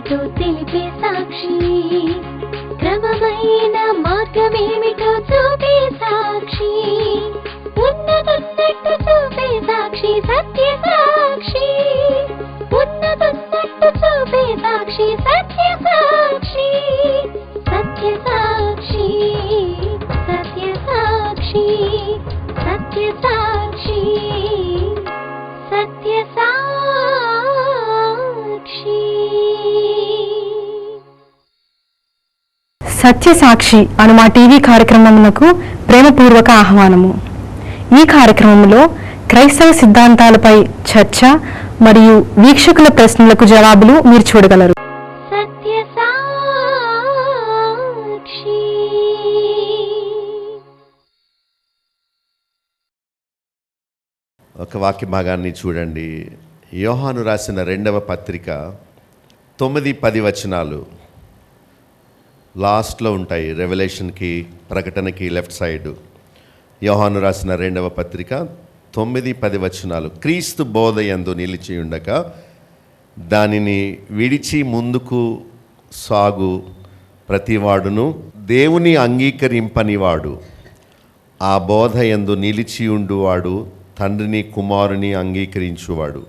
ఏమిటో తెలిపే సాక్షి, క్రమమైన మార్గమేమిటో చూపే సాక్షి, ఉన్నదన్నట్టు చూపే సాక్షి, సత్య సాక్షి, ఉన్నదన్నట్టు చూపే సాక్షి, సత్య సాక్షి, సత్య సాక్షి, సత్య సాక్షి, సత్య సాక్షి, సత్య సాక్షి. సత్య సాక్షి అను మా టీవీ కార్యక్రమమునకు ప్రేమపూర్వక ఆహ్వానము. ఈ కార్యక్రమంలో క్రైస్తవ సిద్ధాంతాలపై చర్చ మరియు వీక్షకుల ప్రశ్నలకు జవాబులు మీరు చూడగలరు. సత్య సాక్షి. ఒక వాక్య భాగాన్ని చూడండి. యోహాను రాసిన 2వ పత్రిక 9-10 వచనాలు లాస్ట్లో ఉంటాయి. రెవల్యూషన్కి, ప్రకటనకి లెఫ్ట్ సైడ్. యోహాను రాసిన 2వ పత్రిక 9-10 వచనాలు. క్రీస్తు బోధ యందు నిలిచి ఉండక దానిని విడిచి ముందుకు సాగు ప్రతివాడును దేవుని అంగీకరింపనివాడు, ఆ బోధ యందు నిలిచి ఉండువాడు తండ్రిని కుమారుని అంగీకరించువాడు.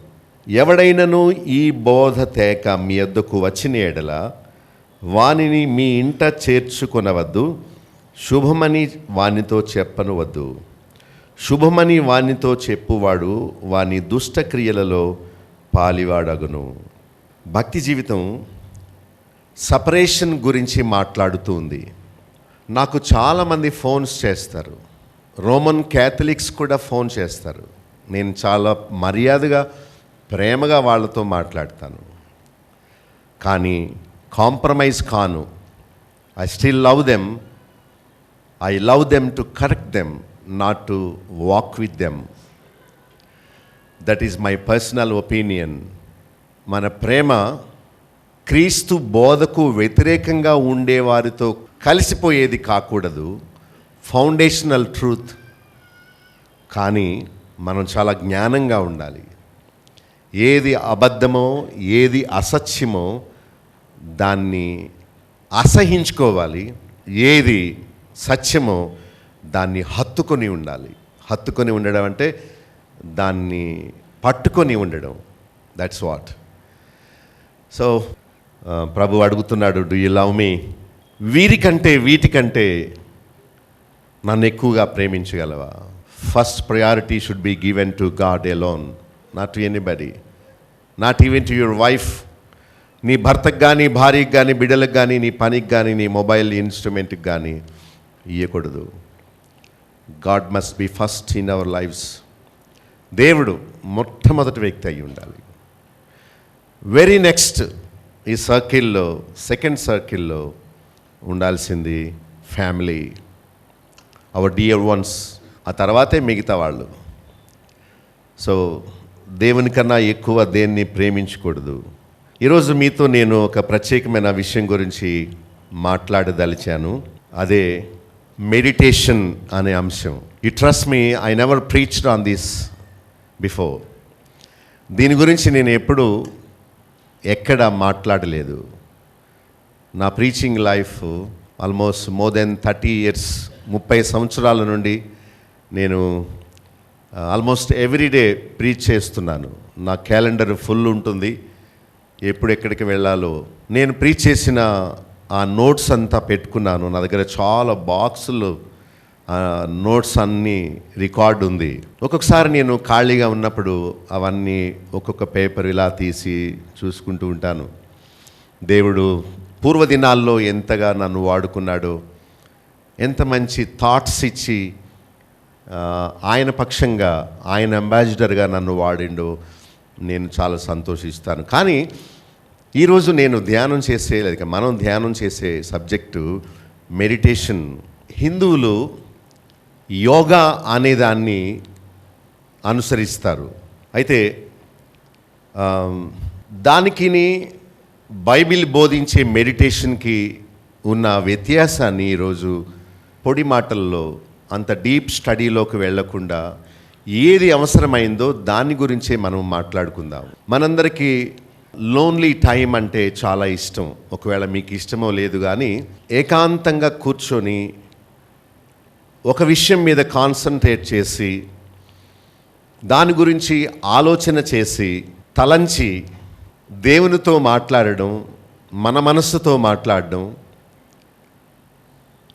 ఎవడైనను ఈ బోధ తేక మీ యొద్దకు వచ్చిన ఎడల వానిని మీ ఇంట చేర్చుకొనవద్దు, శుభమని వానితో చెప్పనవద్దు. శుభమని వానితో చెప్పువాడు వాని దుష్టక్రియలలో పాలివాడగును. భక్తి జీవితం సపరేషన్ గురించి మాట్లాడుతూ ఉంది. నాకు చాలామంది ఫోన్స్ చేస్తారు. రోమన్ క్యాథలిక్స్ కూడా ఫోన్ చేస్తారు. నేను చాలా మర్యాదగా ప్రేమగా వాళ్ళతో మాట్లాడతాను, కానీ కాంప్రమైజ్ కాను. I still love them. I love them to correct them, not to walk with them. That is my personal opinion. మన ప్రేమ క్రీస్తు బోధకు వ్యతిరేకంగా ఉండేవారితో కలిసిపోయేది కాకూడదు. Foundational truth. కానీ మనం చాలా జ్ఞానంగా ఉండాలి. ఏది అబద్ధమో, ఏది అసత్యమో దాన్ని అసహించుకోవాలి. ఏది సత్యమో దాన్ని హత్తుకొని ఉండాలి. హత్తుకొని ఉండడం అంటే దాన్ని పట్టుకొని ఉండడం. That's what. సో ప్రభు అడుగుతున్నాడు, డూ యూ లవ్ మీ? వీటికంటే నన్ను ఎక్కువగా ప్రేమించగలవా? First priority should be given to God alone, not to anybody, not even to your wife. నీ భర్తకు కానీ, భార్యకి కానీ, బిడ్డలకు కానీ, నీ పనికి కానీ, నీ మొబైల్ ఇన్స్ట్రుమెంట్కి కానీ ఇవ్వకూడదు. God must be first in our lives. దేవుడు మొట్టమొదటి వ్యక్తి అయి ఉండాలి. వెరీ నెక్స్ట్ ఈ సర్కిల్లో, సెకండ్ సర్కిల్లో ఉండాల్సింది ఫ్యామిలీ, అవర్ డియర్ వన్స్. ఆ తర్వాతే మిగతా వాళ్ళు. సో దేవుని కన్నా ఎక్కువ దేన్ని ప్రేమించకూడదు. ఈరోజు మీతో నేను ఒక ప్రత్యేకమైన విషయం గురించి మాట్లాడదలిచాను. అదే మెడిటేషన్ అనే అంశం. You trust me, I never preached on this before. దీని గురించి నేను ఎప్పుడు ఎక్కడ మాట్లాడలేదు. నా preaching life almost more than 30 years, 30 సంవత్సరాల నుండి నేను ఆల్మోస్ట్ ఎవ్రీడే ప్రీచ్ చేస్తున్నాను. నా క్యాలెండర్ ఫుల్ ఉంటుంది, ఎప్పుడెక్కడికి వెళ్ళాలో. నేను ప్రీచ్ చేసిన ఆ నోట్స్ అంతా పెట్టుకున్నాను. నా దగ్గర చాలా బాక్సులు నోట్స్ అన్నీ రికార్డ్ ఉంది. ఒక్కొక్కసారి నేను ఖాళీగా ఉన్నప్పుడు అవన్నీ ఒక్కొక్క పేపర్ ఇలా తీసి చూసుకుంటూ ఉంటాను. దేవుడు పూర్వదినాల్లో ఎంతగా నన్ను వాడుకున్నాడో, ఎంత మంచి థాట్స్ ఇచ్చి ఆయన పక్షంగా, ఆయన అంబాసిడర్గా నన్ను వాడిండో నేను చాలా సంతోషిస్తాను. కానీ ఈరోజు నేను ధ్యానం చేసే, లేక మనం ధ్యానం చేసే సబ్జెక్టు మెడిటేషన్. హిందువులు యోగా అనేదాన్ని అనుసరిస్తారు. అయితే దానికి బైబిల్ బోధించే మెడిటేషన్కి ఉన్న వ్యత్యాసాన్ని ఈరోజు పొడి మాటల్లో, అంత డీప్ స్టడీలోకి వెళ్లకుండా ఏది అవసరమైందో దాని గురించే మనం మాట్లాడుకుందాం. మనందరికీ లోన్లీ టైం అంటే చాలా ఇష్టం. ఒకవేళ మీకు ఇష్టమో లేదు కానీ ఏకాంతంగా కూర్చొని ఒక విషయం మీద కాన్సన్ట్రేట్ చేసి దాని గురించి ఆలోచన చేసి తలంచి దేవునితో మాట్లాడడం, మన మనస్సుతో మాట్లాడడం,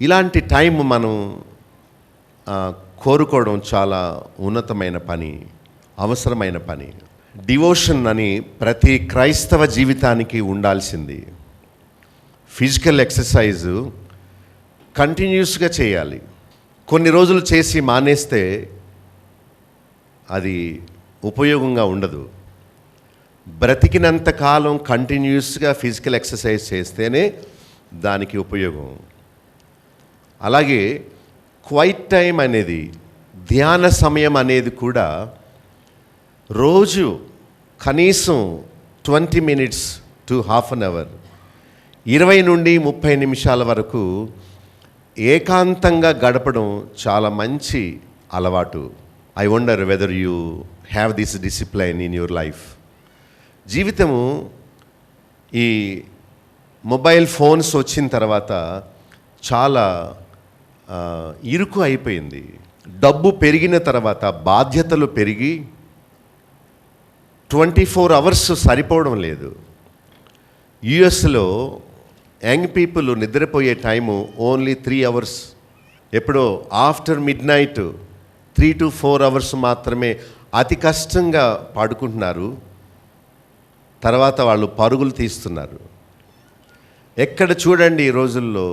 ఇలాంటి టైం మనం కోరుకోవడం చాలా ఉన్నతమైన పని, అవసరమైన పని. డివోషన్ అని ప్రతి క్రైస్తవ జీవితానికి ఉండాల్సింది. ఫిజికల్ ఎక్సర్సైజ్ కంటిన్యూస్గా చేయాలి. కొన్ని రోజులు చేసి మానేస్తే అది ఉపయోగంగా ఉండదు. బ్రతికినంత కాలం కంటిన్యూస్గా ఫిజికల్ ఎక్సర్సైజ్ చేస్తేనే దానికి ఉపయోగం. అలాగే క్వైట్ టైం అనేది, ధ్యాన సమయం అనేది కూడా రోజు కనీసం 20 minutes to half an hour, 20 నుండి 30 నిమిషాల వరకు ఏకాంతంగా గడపడం చాలా మంచి అలవాటు. I wonder whether you have this discipline in your life. జీవితము ఈ మొబైల్ ఫోన్స్ వచ్చిన తర్వాత చాలా ఇరుకు అయిపోయింది. డబ్బు పెరిగిన తర్వాత బాధ్యతలు పెరిగి 24 hours సరిపోవడం లేదు. యుఎస్లో యంగ్ పీపుల్ నిద్రపోయే టైము ఓన్లీ 3 hours. ఎప్పుడో after mid night 3 to 4 hours మాత్రమే అతి కష్టంగా పడుకుంటున్నారు. తర్వాత వాళ్ళు పరుగులు తీస్తున్నారు. ఎక్కడ చూడండి ఈ రోజుల్లో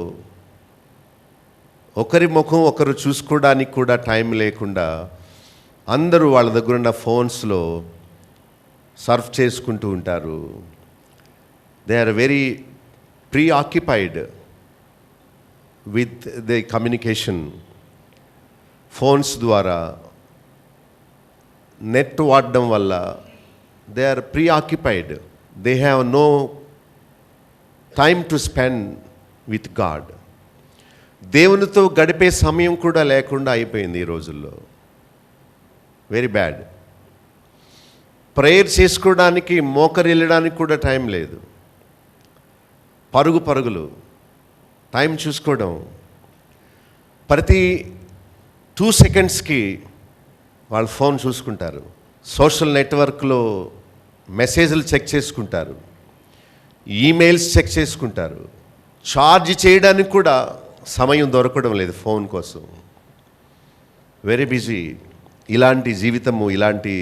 ఒకరి ముఖం ఒకరు చూసుకోవడానికి కూడా టైం లేకుండా అందరూ వాళ్ళ దగ్గర ఉన్న ఫోన్స్లో సర్ఫ్ చేసుకుంటూ ఉంటారు. They are very preoccupied with the communication. Phones ద్వారా, నెట్ వాడడం వల్ల they are preoccupied. They have no time to spend with God. దేవునితో గడిపే సమయం కూడా లేకుండా అయిపోయింది ఈ రోజుల్లో. Very bad. ప్రేయర్ చేసుకోవడానికి, మోకరిల్లడానికి కూడా టైం లేదు. పరుగులు, టైం చూసుకోవడం. ప్రతి 2 secondsకి వాళ్ళు ఫోన్ చూసుకుంటారు. సోషల్ నెట్వర్క్లో మెసేజ్లు చెక్ చేసుకుంటారు, ఈమెయిల్స్ చెక్ చేసుకుంటారు. ఛార్జ్ చేయడానికి కూడా సమయం దొరకడం లేదు ఫోన్ కోసం. Very busy. ఇలాంటి జీవితము, ఇలాంటి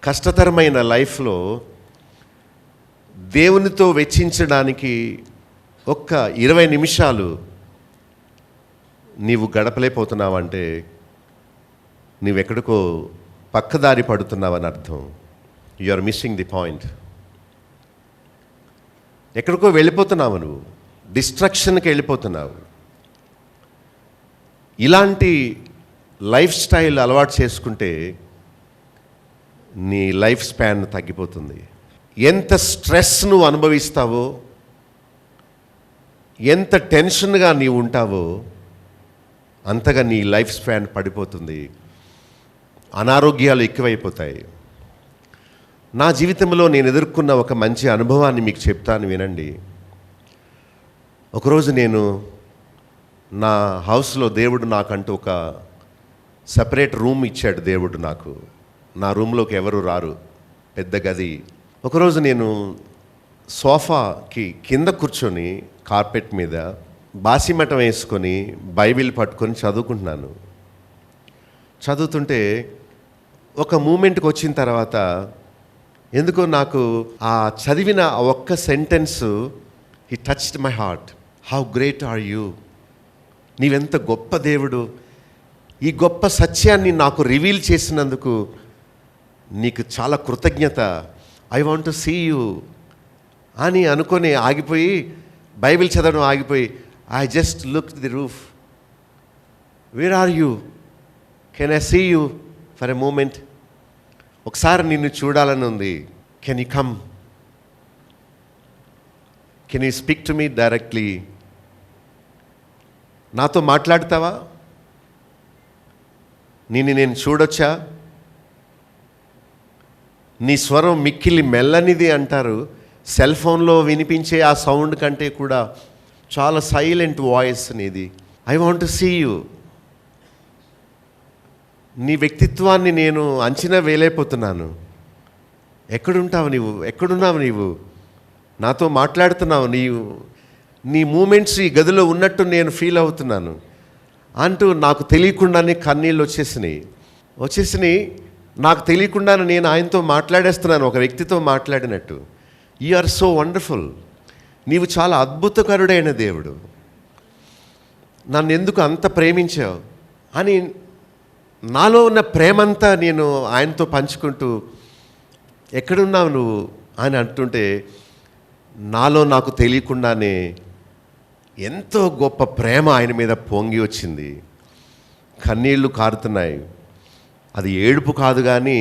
కష్టతరమైన లైఫ్లో దేవునితో వెచ్చించడానికి ఒక్క 20 నిమిషాలు నీవు గడపలేకపోతున్నావంటే నీవెక్కడికో పక్కదారి పడుతున్నావని అర్థం. You are missing the point. ఎక్కడికో వెళ్ళిపోతున్నావు, నువ్వు డిస్ట్రక్షన్కి వెళ్ళిపోతున్నావు. ఇలాంటి లైఫ్ స్టైల్ అలవాటు చేసుకుంటే నీ లైఫ్ స్పాన్ తగ్గిపోతుంది. ఎంత స్ట్రెస్ నువ్వు అనుభవిస్తావో, ఎంత టెన్షన్గా నీవు ఉంటావో అంతగా నీ లైఫ్ స్పాన్ పడిపోతుంది. అనారోగ్యాలు ఎక్కువైపోతాయి. నా జీవితంలో నేను ఎదుర్కొన్న ఒక మంచి అనుభవాన్ని మీకు చెప్తాను, వినండి. ఒకరోజు నేను నా హౌస్లో, దేవుడు నాకంటూ ఒక సపరేట్ రూమ్ ఇచ్చాడు దేవుడు నాకు. నా రూమ్లోకి ఎవరు రారు, పెద్ద గది. ఒకరోజు నేను సోఫాకి కింద కూర్చొని కార్పెట్ మీద బాసిమటం వేసుకొని బైబిల్ పట్టుకొని చదువుకుంటున్నాను. చదువుతుంటే ఒక మూమెంట్కి వచ్చిన తర్వాత ఎందుకో నాకు ఆ చదివిన ఆ ఒక్క sentence he touched my heart. How great are you, నీవెంత గొప్ప దేవుడు, ఈ గొప్ప సత్యాన్ని నాకు రివీల్ చేసినందుకు నీకు చాలా కృతజ్ఞత. I want to see you అని అనుకొని ఆగిపోయి, బైబిల్ చదవడం ఆగిపోయి, I just look the roof. Where are you, can I see you for a moment? ఒకసారి నిన్ను చూడాలని ఉంది. Can you come, can you speak to me directly? నాతో మాట్లాడతావా? నేను చూడొచ్చా? నీ స్వరం మిక్కిలి మెల్లనిది అంటారు, సెల్ ఫోన్లో వినిపించే ఆ సౌండ్ కంటే కూడా చాలా సైలెంట్ వాయిస్ నీది. I want to see you. నీ వ్యక్తిత్వాన్ని నేను అంచనా వేయలేకపోతున్నాను. ఎక్కడున్నావు నీవు? నాతో మాట్లాడుతున్నావు, నీ మూమెంట్స్ ఈ గదిలో ఉన్నట్టు నేను ఫీల్ అవుతున్నాను అంటూ నాకు తెలియకుండానే కన్నీళ్ళు వచ్చేసినాయి. నాకు తెలియకుండానే నేను ఆయనతో మాట్లాడేస్తున్నాను, ఒక వ్యక్తితో మాట్లాడినట్టు. You are so wonderful. నీవు చాలా అద్భుతకరుడైన దేవుడు. నన్ను ఎందుకు అంత ప్రేమించావు అని నాలో ఉన్న ప్రేమంతా నేను ఆయనతో పంచుకుంటూ, ఎక్కడున్నావు నువ్వు అని అంటుంటే నాలో నాకు తెలియకుండానే ఎంతో గొప్ప ప్రేమ ఆయన మీద పొంగి వచ్చింది. కన్నీళ్లు కారుతున్నాయి. అది ఏడుపు కాదు, కానీ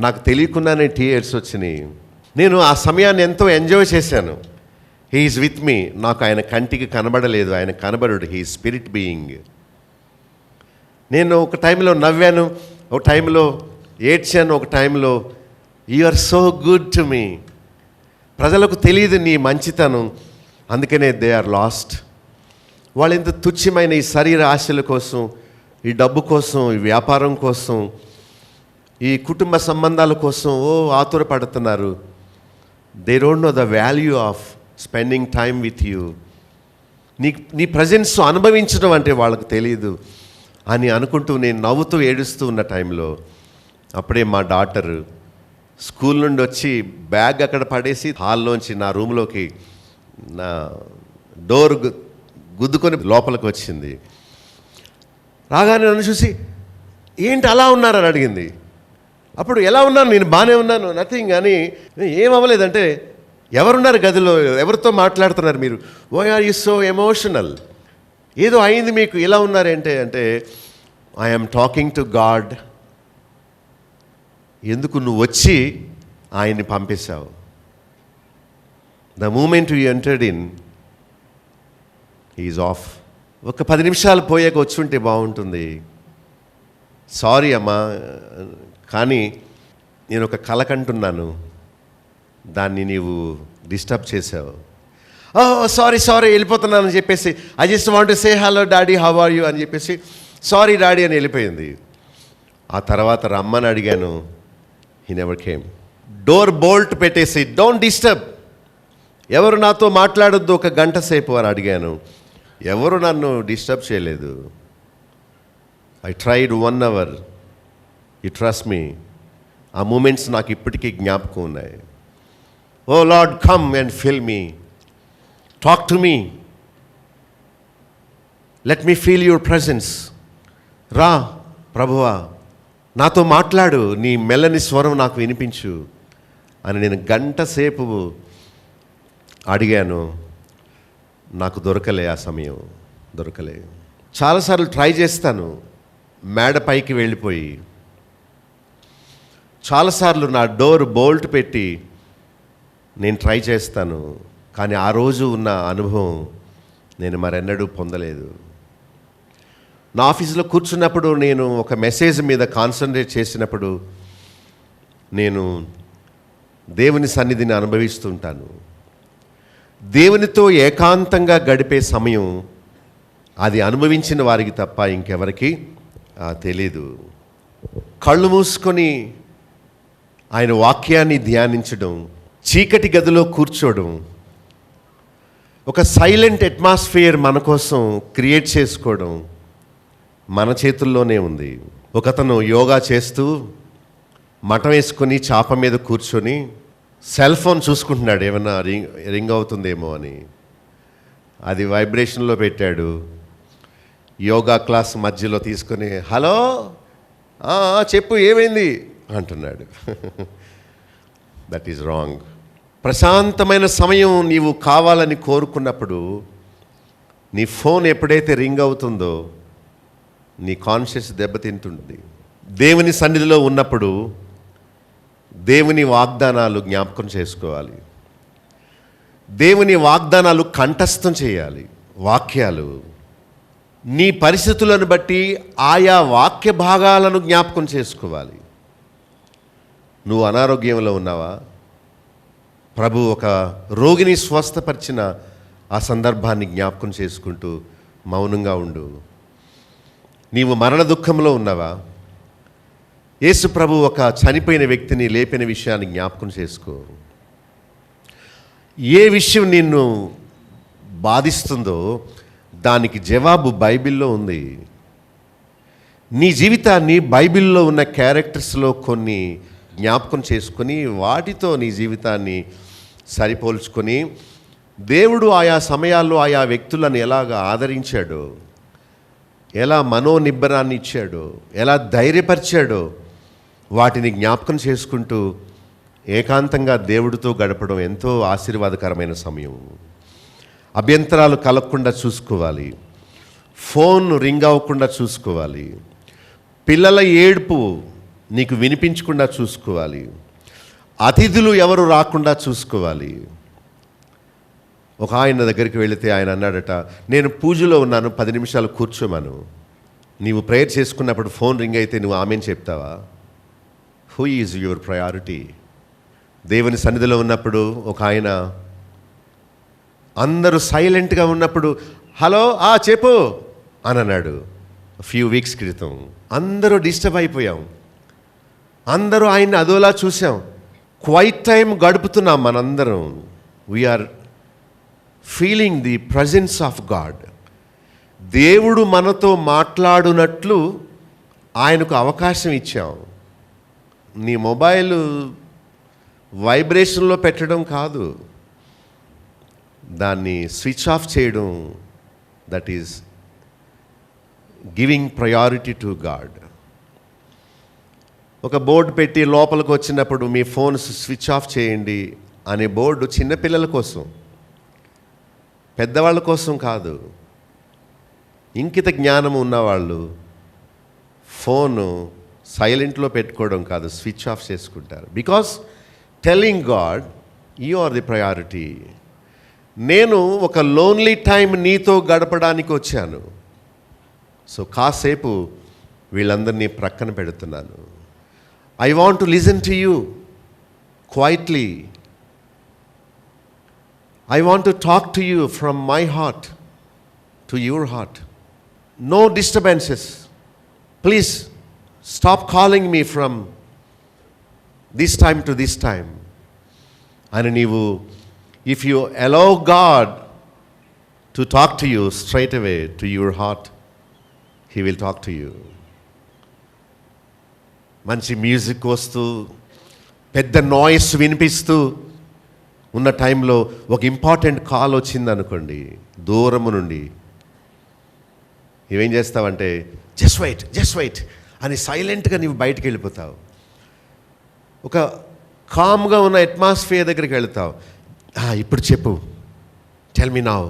నాకు తెలియకుండానే టీయర్స్ వచ్చినాయి. నేను ఆ సమయాన్ని ఎంతో ఎంజాయ్ చేశాను. He is with me. నాకు ఆయన కంటికి కనబడలేదు, ఆయన కనబడడు. He spirit being. నేను ఒక టైంలో నవ్వాను, ఒక టైంలో ఏడ్చాను, ఒక టైంలో you are so good to me. ప్రజలకు తెలియదు నీ మంచితనం, అందుకనే దే ఆర్ లాస్ట్. వాళ్ళు ఇంత తుచ్చమైన ఈ శరీర ఆశల కోసం, ఈ డబ్బు కోసం, ఈ వ్యాపారం కోసం, ఈ కుటుంబ సంబంధాల కోసం ఆతురపడుతున్నారు. They don't know the value of spending time with you. నీ ప్రజెన్స్ అనుభవించడం అంటే వాళ్ళకు తెలియదు అని అనుకుంటూ నేను నవ్వుతూ ఏడుస్తూ ఉన్న టైంలో అప్పుడే మా డాటర్ స్కూల్ నుండి వచ్చి బ్యాగ్ అక్కడ పడేసి హాల్లోంచి నా రూమ్లోకి నా డోర్ గుద్దుకొని లోపలికి వచ్చింది. రాగానే నన్ను చూసి ఏంటి అలా ఉన్నారని అడిగింది. అప్పుడు ఎలా ఉన్నాను, నేను బాగానే ఉన్నాను, నథింగ్ అని. ఏమవ్వలేదంటే ఎవరున్నారు గదిలో, ఎవరితో మాట్లాడుతున్నారు మీరు, why are you so emotional, ఏదో అయింది మీకు, ఎలా ఉన్నారంటే అంటే ఐఎమ్ టాకింగ్ టు గాడ్. ఎందుకు నువ్వు వచ్చి ఆయన్ని పంపేశావు. The moment you entered in is off. ఒక 10 నిమిషాలు పోయాక వచ్చి ఉంటే బాగుంటుంది. సారీ అమ్మా, కానీ నేను ఒక కల కంటున్నాను, దాన్ని నీవు డిస్టర్బ్ చేసావు. సారీ వెళ్ళిపోతున్నాను అని చెప్పేసి I just want to say hello daddy how are you అని చెప్పేసి సారీ డాడీ అని వెళ్ళిపోయింది. ఆ తర్వాత రమ్మని అడిగాను, he never came. Door bolt పెట్టేసి డోంట్ డిస్టర్బ్, ఎవరు నాతో మాట్లాడొద్దు 1 గంట సేపు అని అడిగాను. ఎవరు నన్ను డిస్టర్బ్ చేయలేదు. I tried 1 hour. You trust me. ఆ మూమెంట్స్ నాకు ఇప్పటికీ జ్ఞాపకం ఉన్నాయి. O Lord come and fill me, talk to me, let me feel your presence. రా ప్రభువా, నాతో మాట్లాడు, నీ మెల్లని స్వరం నాకు వినిపించు అని నేను 1 గంట సేపు అడిగాను. నాకు దొరకలే, ఆ సమయం దొరకలే. చాలాసార్లు ట్రై చేస్తాను మేడ పైకి వెళ్ళిపోయి, చాలాసార్లు నా డోర్ బోల్ట్ పెట్టి నేను ట్రై చేస్తాను, కానీ ఆ రోజు ఉన్న అనుభవం నేను మరెన్నడూ పొందలేదు. నా ఆఫీసులో కూర్చున్నప్పుడు నేను ఒక మెసేజ్ మీద కాన్సన్ట్రేట్ చేసినప్పుడు నేను దేవుని సన్నిధిని అనుభవిస్తుంటాను. దేవునితో ఏకాంతంగా గడిపే సమయం అది అనుభవించిన వారికి తప్ప ఇంకెవరికి తెలీదు. కళ్ళు మూసుకొని ఆయన వాక్యాన్ని ధ్యానించడం, చీకటి గదిలో కూర్చోవడం, ఒక సైలెంట్ అట్మాస్ఫియర్ మన కోసం క్రియేట్ చేసుకోవడం మన చేతుల్లోనే ఉంది. ఒకతను యోగా చేస్తూ మఠం వేసుకొని చాప మీద కూర్చొని సెల్ ఫోన్ చూసుకుంటున్నాడు, ఏమన్నా రింగ్ అవుతుందేమో అని. అది వైబ్రేషన్లో పెట్టాడు. యోగా క్లాస్ మధ్యలో తీసుకొని హలో చెప్పు ఏమైంది అంటున్నాడు. That is wrong. ప్రశాంతమైన సమయం నీవు కావాలని కోరుకున్నప్పుడు నీ ఫోన్ ఎప్పుడైతే రింగ్ అవుతుందో నీ కాన్షియస్ దెబ్బతింటుంది. దేవుని సన్నిధిలో ఉన్నప్పుడు దేవుని వాగ్దానాలు జ్ఞాపకం చేసుకోవాలి. దేవుని వాగ్దానాలు కంఠస్థం చేయాలి. వాక్యాలు నీ పరిస్థితులను బట్టి ఆయా వాక్య భాగాలను జ్ఞాపకం చేసుకోవాలి. నువ్వు అనారోగ్యంలో ఉన్నావా? ప్రభు ఒక రోగిని స్వస్థపరిచిన ఆ సందర్భాన్ని జ్ఞాపకం చేసుకుంటూ మౌనంగా ఉండు. నీవు మరణ దుఃఖంలో ఉన్నావా? యేసు ప్రభు ఒక చనిపోయిన వ్యక్తిని లేపిన విషయాన్ని జ్ఞాపకం చేసుకో. ఏ విషయం నిన్ను బాధిస్తుందో దానికి జవాబు బైబిల్లో ఉంది. నీ జీవితాన్ని బైబిల్లో ఉన్న క్యారెక్టర్స్లో కొన్ని జ్ఞాపకం చేసుకొని వాటితో నీ జీవితాన్ని సరిపోల్చుకొని దేవుడు ఆయా సమయాల్లో ఆయా వ్యక్తులను ఎలాగ ఆదరించాడో, ఎలా మనోనిబ్బరాన్ని ఇచ్చాడో, ఎలా ధైర్యపరిచాడో వాటిని జ్ఞాపకం చేసుకుంటూ ఏకాంతంగా దేవుడితో గడపడం ఎంతో ఆశీర్వాదకరమైన సమయం. అభ్యంతరాలు కలగకుండా చూసుకోవాలి. ఫోన్ రింగ్ అవ్వకుండా చూసుకోవాలి. పిల్లల ఏడుపు నీకు వినిపించకుండా చూసుకోవాలి. అతిథులు ఎవరు రాకుండా చూసుకోవాలి. ఒక ఆయన దగ్గరికి వెళితే ఆయన అన్నాడట, నేను పూజలో ఉన్నాను, 10 నిమిషాలు కూర్చోమను. నీవు ప్రేయర్ చేసుకున్నప్పుడు ఫోన్ రింగ్ అయితే నువ్వు ఆమెను చెప్తావా? Who is your priority? దేవుని సన్నిధిలో ఉన్నప్పుడు ఒక ఆయన అందరూ సైలెంట్గా ఉన్నప్పుడు హలో చెప్పు అని అన్నాడు. ఫ్యూ వీక్స్ క్రితం అందరూ డిస్టర్బ్ అయిపోయాం. అందరూ ఆయన్ని అదోలా చూసాం. క్వైట్ టైం గడుపుతున్నాం మనందరం. We're feeling the presence of God. దేవుడు మనతో మాట్లాడునట్లు ఆయనకు అవకాశం ఇచ్చాం. నీ మొబైల్ వైబ్రేషన్లో పెట్టడం కాదు, దాన్ని స్విచ్ ఆఫ్ చేయడం. That is giving priority to God. ఒక బోర్డు పెట్టి లోపలికి వచ్చినప్పుడు మీ ఫోన్స్ స్విచ్ ఆఫ్ చేయండి అనే బోర్డు చిన్నపిల్లల కోసం, పెద్దవాళ్ళ కోసం కాదు. ఇంకిత జ్ఞానం ఉన్నవాళ్ళు ఫోను సైలెంట్లో పెట్టుకోవడం కాదు, స్విచ్ ఆఫ్ చేసుకుంటారు. Because telling God you are the priority. నేను ఒక లోన్లీ టైం నీతో గడపడానికి వచ్చాను. సో కాసేపు వీళ్ళందరినీ ప్రక్కన పెడుతున్నాను. I want to listen to you quietly. I want to talk to you from my heart to your heart. No disturbances. Please stop calling me from this time to this time. And if you allow God to talk to you straight away to your heart, He will talk to you. మంచి music వస్తూ పెద్ద noise వినిపిస్తూ ఉన్న టైంలో ఒక important call వచ్చిందనుకోండి దూరము నుండి, నువ్వేం చేస్తావంటే జస్ట్ వెయిట్ అని సైలెంట్గా నీవు బయటికి వెళ్ళిపోతావు. ఒక కామ్గా ఉన్న అట్మాస్ఫియర్ దగ్గరికి వెళ్తావు. ఇప్పుడు చెప్పు, tell me now,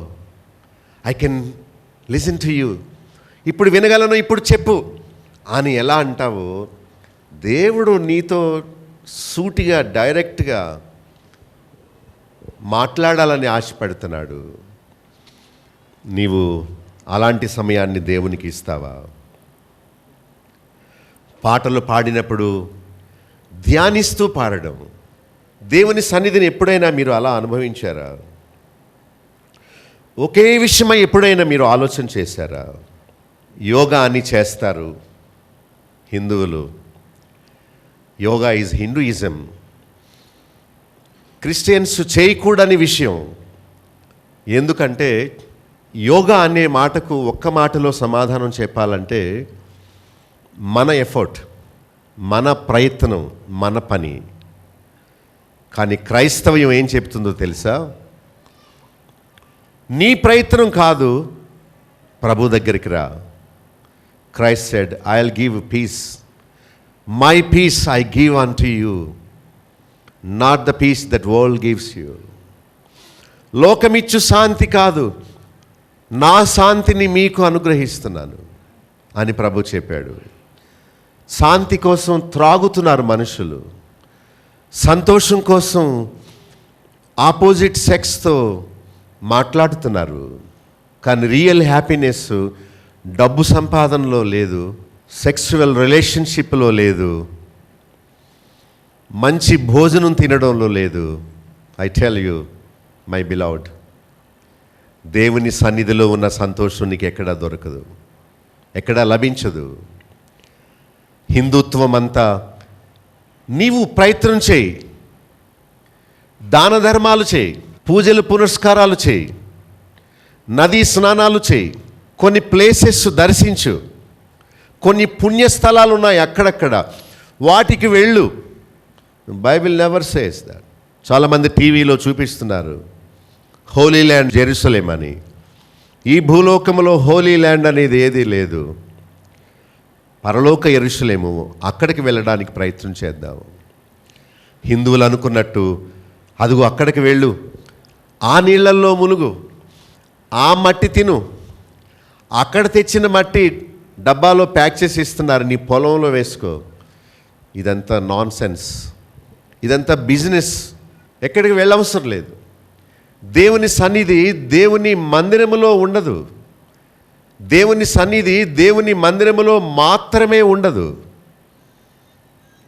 I can listen to you. ఇప్పుడు వినగలను, ఇప్పుడు చెప్పు అని ఎలా అంటావో దేవుడు నీతో సూటిగా డైరెక్ట్గా మాట్లాడాలని ఆశపడుతున్నాడు. నీవు అలాంటి సమయాన్ని దేవునికి ఇస్తావా? పాటలు పాడినప్పుడు ధ్యానిస్తూ పాడడం, దేవుని సన్నిధిని ఎప్పుడైనా మీరు అలా అనుభవించారా? ఒకే విషయమై ఎప్పుడైనా మీరు ఆలోచన చేశారా? యోగా అని చేస్తారు హిందువులు. Yoga is Hinduism. క్రిస్టియన్స్ చేయకూడని విషయం. ఎందుకంటే యోగా అనే మాటకు ఒక్క మాటలో సమాధానం చెప్పాలంటే మన ఎఫర్ట్, మన ప్రయత్నం, మన పని. కానీ క్రైస్తవ్యం ఏం చెప్తుందో తెలుసా? నీ ప్రయత్నం కాదు, ప్రభు దగ్గరికి రా. Christ said, I will give piece, my peace I give unto you, not the peace that world gives you. లోకమిచ్చు శాంతి కాదు, నా శాంతిని మీకు అనుగ్రహిస్తున్నాను అని ప్రభు చెప్పాడు. శాంతి కోసం త్రాగుతున్నారు మనుషులు, సంతోషం కోసం ఆపోజిట్ సెక్స్తో మాట్లాడుతున్నారు. కానీ రియల్ హ్యాపీనెస్ డబ్బు సంపాదనలో లేదు, సెక్సువల్ రిలేషన్షిప్లో లేదు, మంచి భోజనం తినడంలో లేదు, I tell you my beloved, దేవుని సన్నిధిలో ఉన్న సంతోషం నీకు ఎక్కడా దొరకదు, ఎక్కడా లభించదు. హిందుత్వం అంతా నీవు ప్రయత్నం చేయి, దాన ధర్మాలు చేయి, పూజలు పునస్కారాలు చేయి, నదీ స్నానాలు చేయి, కొన్ని ప్లేసెస్ దర్శించు, కొన్ని పుణ్యస్థలాలు ఉన్నాయి అక్కడక్కడ, వాటికి వెళ్ళు. Bible never says that. చాలామంది టీవీలో చూపిస్తున్నారు హోలీ ల్యాండ్ జెరూసలేం అని. ఈ భూలోకంలో హోలీ ల్యాండ్ అనేది ఏదీ లేదు. పరలోక యెరూషలేము, అక్కడికి వెళ్ళడానికి ప్రయత్నం చేద్దాం. హిందువులు అనుకున్నట్టు అదుగు అక్కడికి వెళ్ళు, ఆ నీళ్ళల్లో మునుగు, ఆ మట్టి తిను, అక్కడ తెచ్చిన మట్టి డబ్బాలో ప్యాక్ చేసి ఇస్తున్నారు, నీ పొలంలో వేసుకో. ఇదంతా నాన్ సెన్స్, ఇదంతా బిజినెస్. ఎక్కడికి వెళ్ళవసరం లేదు. దేవుని సన్నిధి దేవుని మందిరములో ఉండదు. దేవుని సన్నిధి దేవుని మందిరములో మాత్రమే ఉండదు.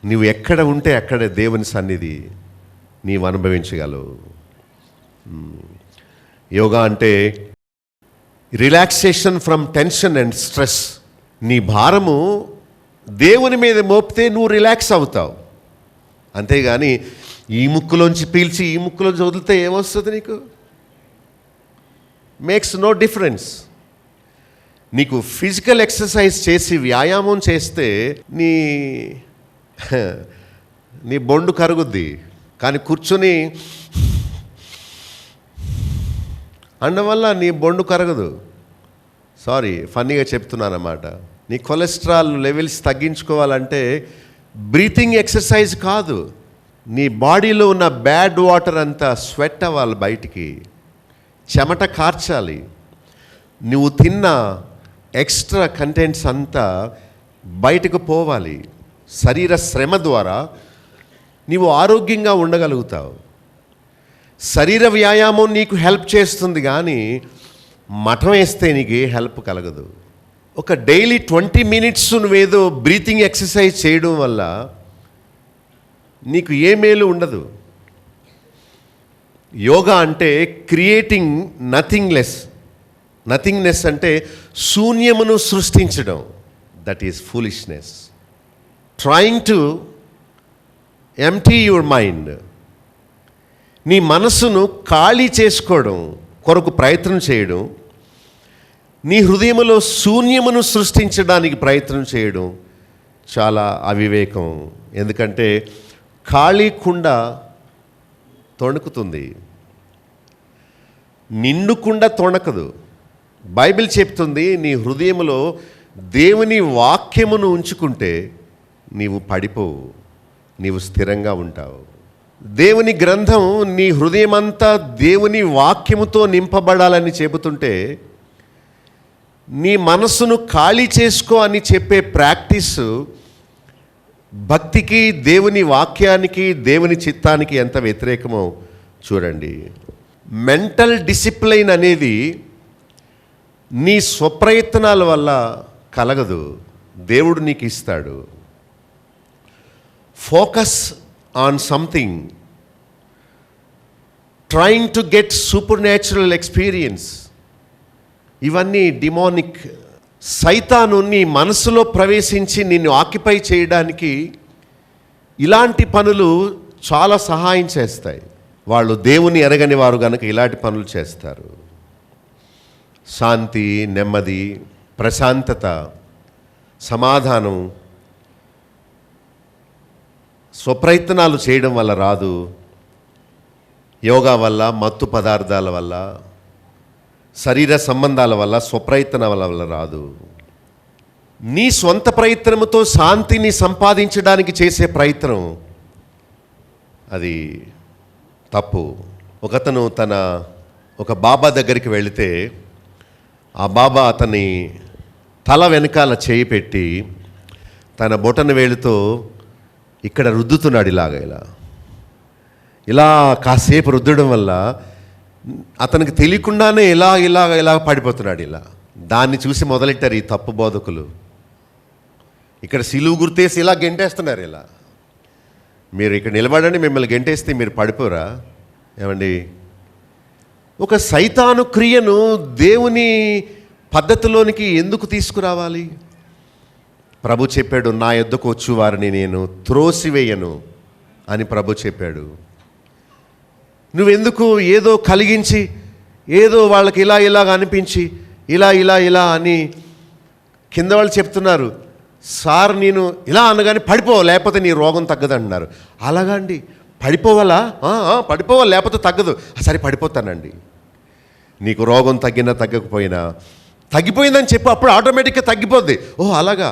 నీవు ఎక్కడ ఉంటే అక్కడే దేవుని సన్నిధి నీవు అనుభవించగలవు. యోగా అంటే relaxation from tension and stress. నీ భారము దేవుని మీద మోపితే నువ్వు రిలాక్స్ అవుతావు. అంతేగాని ఈ ముక్కులోంచి పీల్చి ఈ ముక్కులోంచి వదిలితే ఏమొస్తుంది నీకు? Makes no difference. నీకు ఫిజికల్ ఎక్సర్సైజ్ చేసి వ్యాయామం చేస్తే నీ బొండు కరుగుద్ది. కానీ కూర్చొని అనడం వల్ల నీ బొండు కరగదు. సారీ, ఫన్నీగా చెప్తున్నానన్నమాట. నీ కొలెస్ట్రాల్ లెవెల్స్ తగ్గించుకోవాలంటే బ్రీతింగ్ ఎక్సర్సైజ్ కాదు, నీ బాడీలో ఉన్న బ్యాడ్ వాటర్ అంతా స్వెట్ అవ్వాలి, బయటికి చెమట కార్చాలి. నువ్వు తిన్న ఎక్స్ట్రా కంటెంట్స్ అంతా బయటకు పోవాలి. శరీర శ్రమ ద్వారా నీవు ఆరోగ్యంగా ఉండగలుగుతావు. శరీర వ్యాయామం నీకు హెల్ప్ చేస్తుంది, కానీ మఠం వేస్తే నీకు ఏ హెల్ప్ కలగదు. ఒక డైలీ 20 minutes నువ్వేదో బ్రీతింగ్ ఎక్సర్సైజ్ చేయడం వల్ల నీకు ఏ మేలు ఉండదు. యోగా అంటే క్రియేటింగ్ నథింగ్లెస్. నథింగ్నెస్ అంటే శూన్యమును సృష్టించడం. That is foolishness. Trying to empty your mind. నీ మనస్సును ఖాళీ చేసుకోవడం కొరకు ప్రయత్నం చేయడం, నీ హృదయములో శూన్యమును సృష్టించడానికి ప్రయత్నం చేయడం చాలా అవివేకం. ఎందుకంటే ఖాళీ కుండ తొణుకుతుంది, నిండు కుండ తొణకదు. బైబిల్ చెప్తుంది, నీ హృదయములో దేవుని వాక్యమును ఉంచుకుంటే నీవు పడిపోవు, నీవు స్థిరంగా ఉంటావు. దేవుని గ్రంథం నీ హృదయమంతా దేవుని వాక్యముతో నింపబడాలని చెబుతుంటే, నీ మనస్సును ఖాళీ చేసుకో అని చెప్పే ప్రాక్టీస్ భక్తికి, దేవుని వాక్యానికి, దేవుని చిత్తానికి ఎంత వ్యతిరేకమో చూడండి. మెంటల్ డిసిప్లైన్ అనేది నీ స్వప్రయత్నాల వల్ల కలగదు, దేవుడు నీకు ఇస్తాడు. Focus on something, trying to get super natural experience. ఇవన్నీ డిమోనిక్. సైతాను నీ మనసులో ప్రవేశించి నిన్ను ఆక్యుపై చేయడానికి ఇలాంటి పనులు చాలా సహాయం చేస్తాయి. వాళ్ళు దేవుని ఎరగని వారు కనుక ఇలాంటి పనులు చేస్తారు. శాంతి, నెమ్మది, ప్రశాంతత, సమాధానం స్వప్రయత్నాలు చేయడం వల్ల రాదు. యోగా వల్ల, మత్తు పదార్థాల వల్ల, శరీర సంబంధాల వల్ల, స్వప్రయత్నాల వల్ల రాదు. నీ స్వంత ప్రయత్నముతో శాంతిని సంపాదించడానికి చేసే ప్రయత్నం అది తప్పు. ఒకతను ఒక బాబా దగ్గరికి వెళితే ఆ బాబా అతని తల వెనకాల చేయి పెట్టి తన బొటన వేలుతో ఇక్కడ రుద్దుతున్నాడు. ఇలా కాసేపు రుద్దడం వల్ల అతనికి తెలియకుండానే ఇలా పడిపోతున్నాడు. దాన్ని చూసి మొదలెట్టారు ఈ తప్పు బోధకులు. ఇక్కడ సిలువు గుర్తేసి ఇలా గెంటేస్తున్నారు. మీరు ఇక్కడ నిలబడండి, మిమ్మల్ని గెంటేస్తే మీరు పడిపోరా? ఏమండి, ఒక సైతాను క్రియను దేవుని పద్ధతిలోనికి ఎందుకు తీసుకురావాలి? ప్రభు చెప్పాడు, నా యొద్దకు వచ్చు వారిని నేను త్రోసివేయను అని ప్రభు చెప్పాడు. నువ్వెందుకు ఏదో కలిగించి, ఏదో వాళ్ళకి ఇలాగ అనిపించి ఇలా అని కింద వాళ్ళు చెప్తున్నారు, సార్ నేను ఇలా అనగానే పడిపో లేకపోతే నీ రోగం తగ్గదంటున్నారు. అలాగా అండి, పడిపోవాలా? పడిపోవాలి లేకపోతే తగ్గదు. సరే పడిపోతానండి. నీకు రోగం తగ్గినా తగ్గకపోయినా తగ్గిపోయిందని చెప్పు, అప్పుడు ఆటోమేటిక్గా తగ్గిపోద్ది. ఓహ్ అలాగా,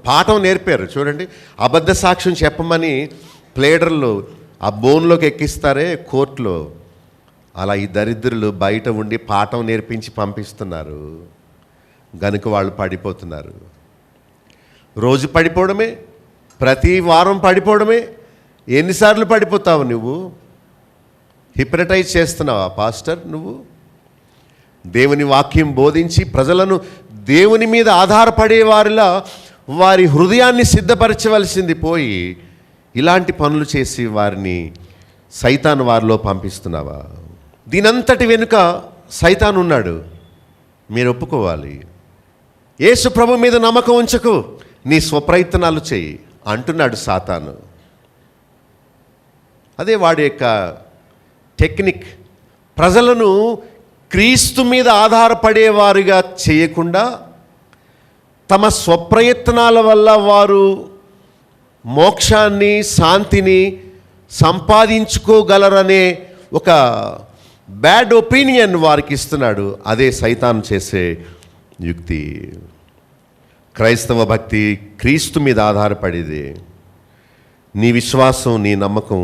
పాఠం నేర్పారు చూడండి. అబద్ధ సాక్ష్యం చెప్పమని ప్లేడర్లు ఆ బోన్లోకి ఎక్కిస్తారే కోర్టులో, అలా ఈ దరిద్రులు బయట ఉండి పాఠం నేర్పించి పంపిస్తున్నారు. గనుక వాళ్ళు పడిపోతున్నారు. రోజు పడిపోవడమే, ప్రతి వారం పడిపోవడమే. ఎన్నిసార్లు పడిపోతావు నువ్వు? హిప్నటైజ్ చేస్తున్నావా పాస్టర్ నువ్వు? దేవుని వాక్యం బోధించి ప్రజలను దేవుని మీద ఆధారపడే వారిలా వారి హృదయాన్ని సిద్ధపరచవలసింది పోయి ఇలాంటి పనులు చేసి వారిని సైతాను వారిలో పంపిస్తున్నావా? దీనంతటి వెనుక సైతాను ఉన్నాడు, మీరు ఒప్పుకోవాలి. యేసు ప్రభు మీద నమ్మకం ఉంచకు, నీ స్వప్రయత్నాలు చేయి అంటున్నాడు సాతాను. అదే వాడి యొక్క టెక్నిక్. ప్రజలను క్రీస్తు మీద ఆధారపడేవారుగా చేయకుండా తమ స్వప్రయత్నాల వల్ల వారు మోక్షాన్ని, శాంతిని సంపాదించుకోగలరనే ఒక బ్యాడ్ ఒపీనియన్ వారికి ఇస్తున్నాడు. అదే సైతాను చేసే యుక్తి. క్రైస్తవ భక్తి క్రీస్తు మీద ఆధారపడేది. నీ విశ్వాసం, నీ నమ్మకం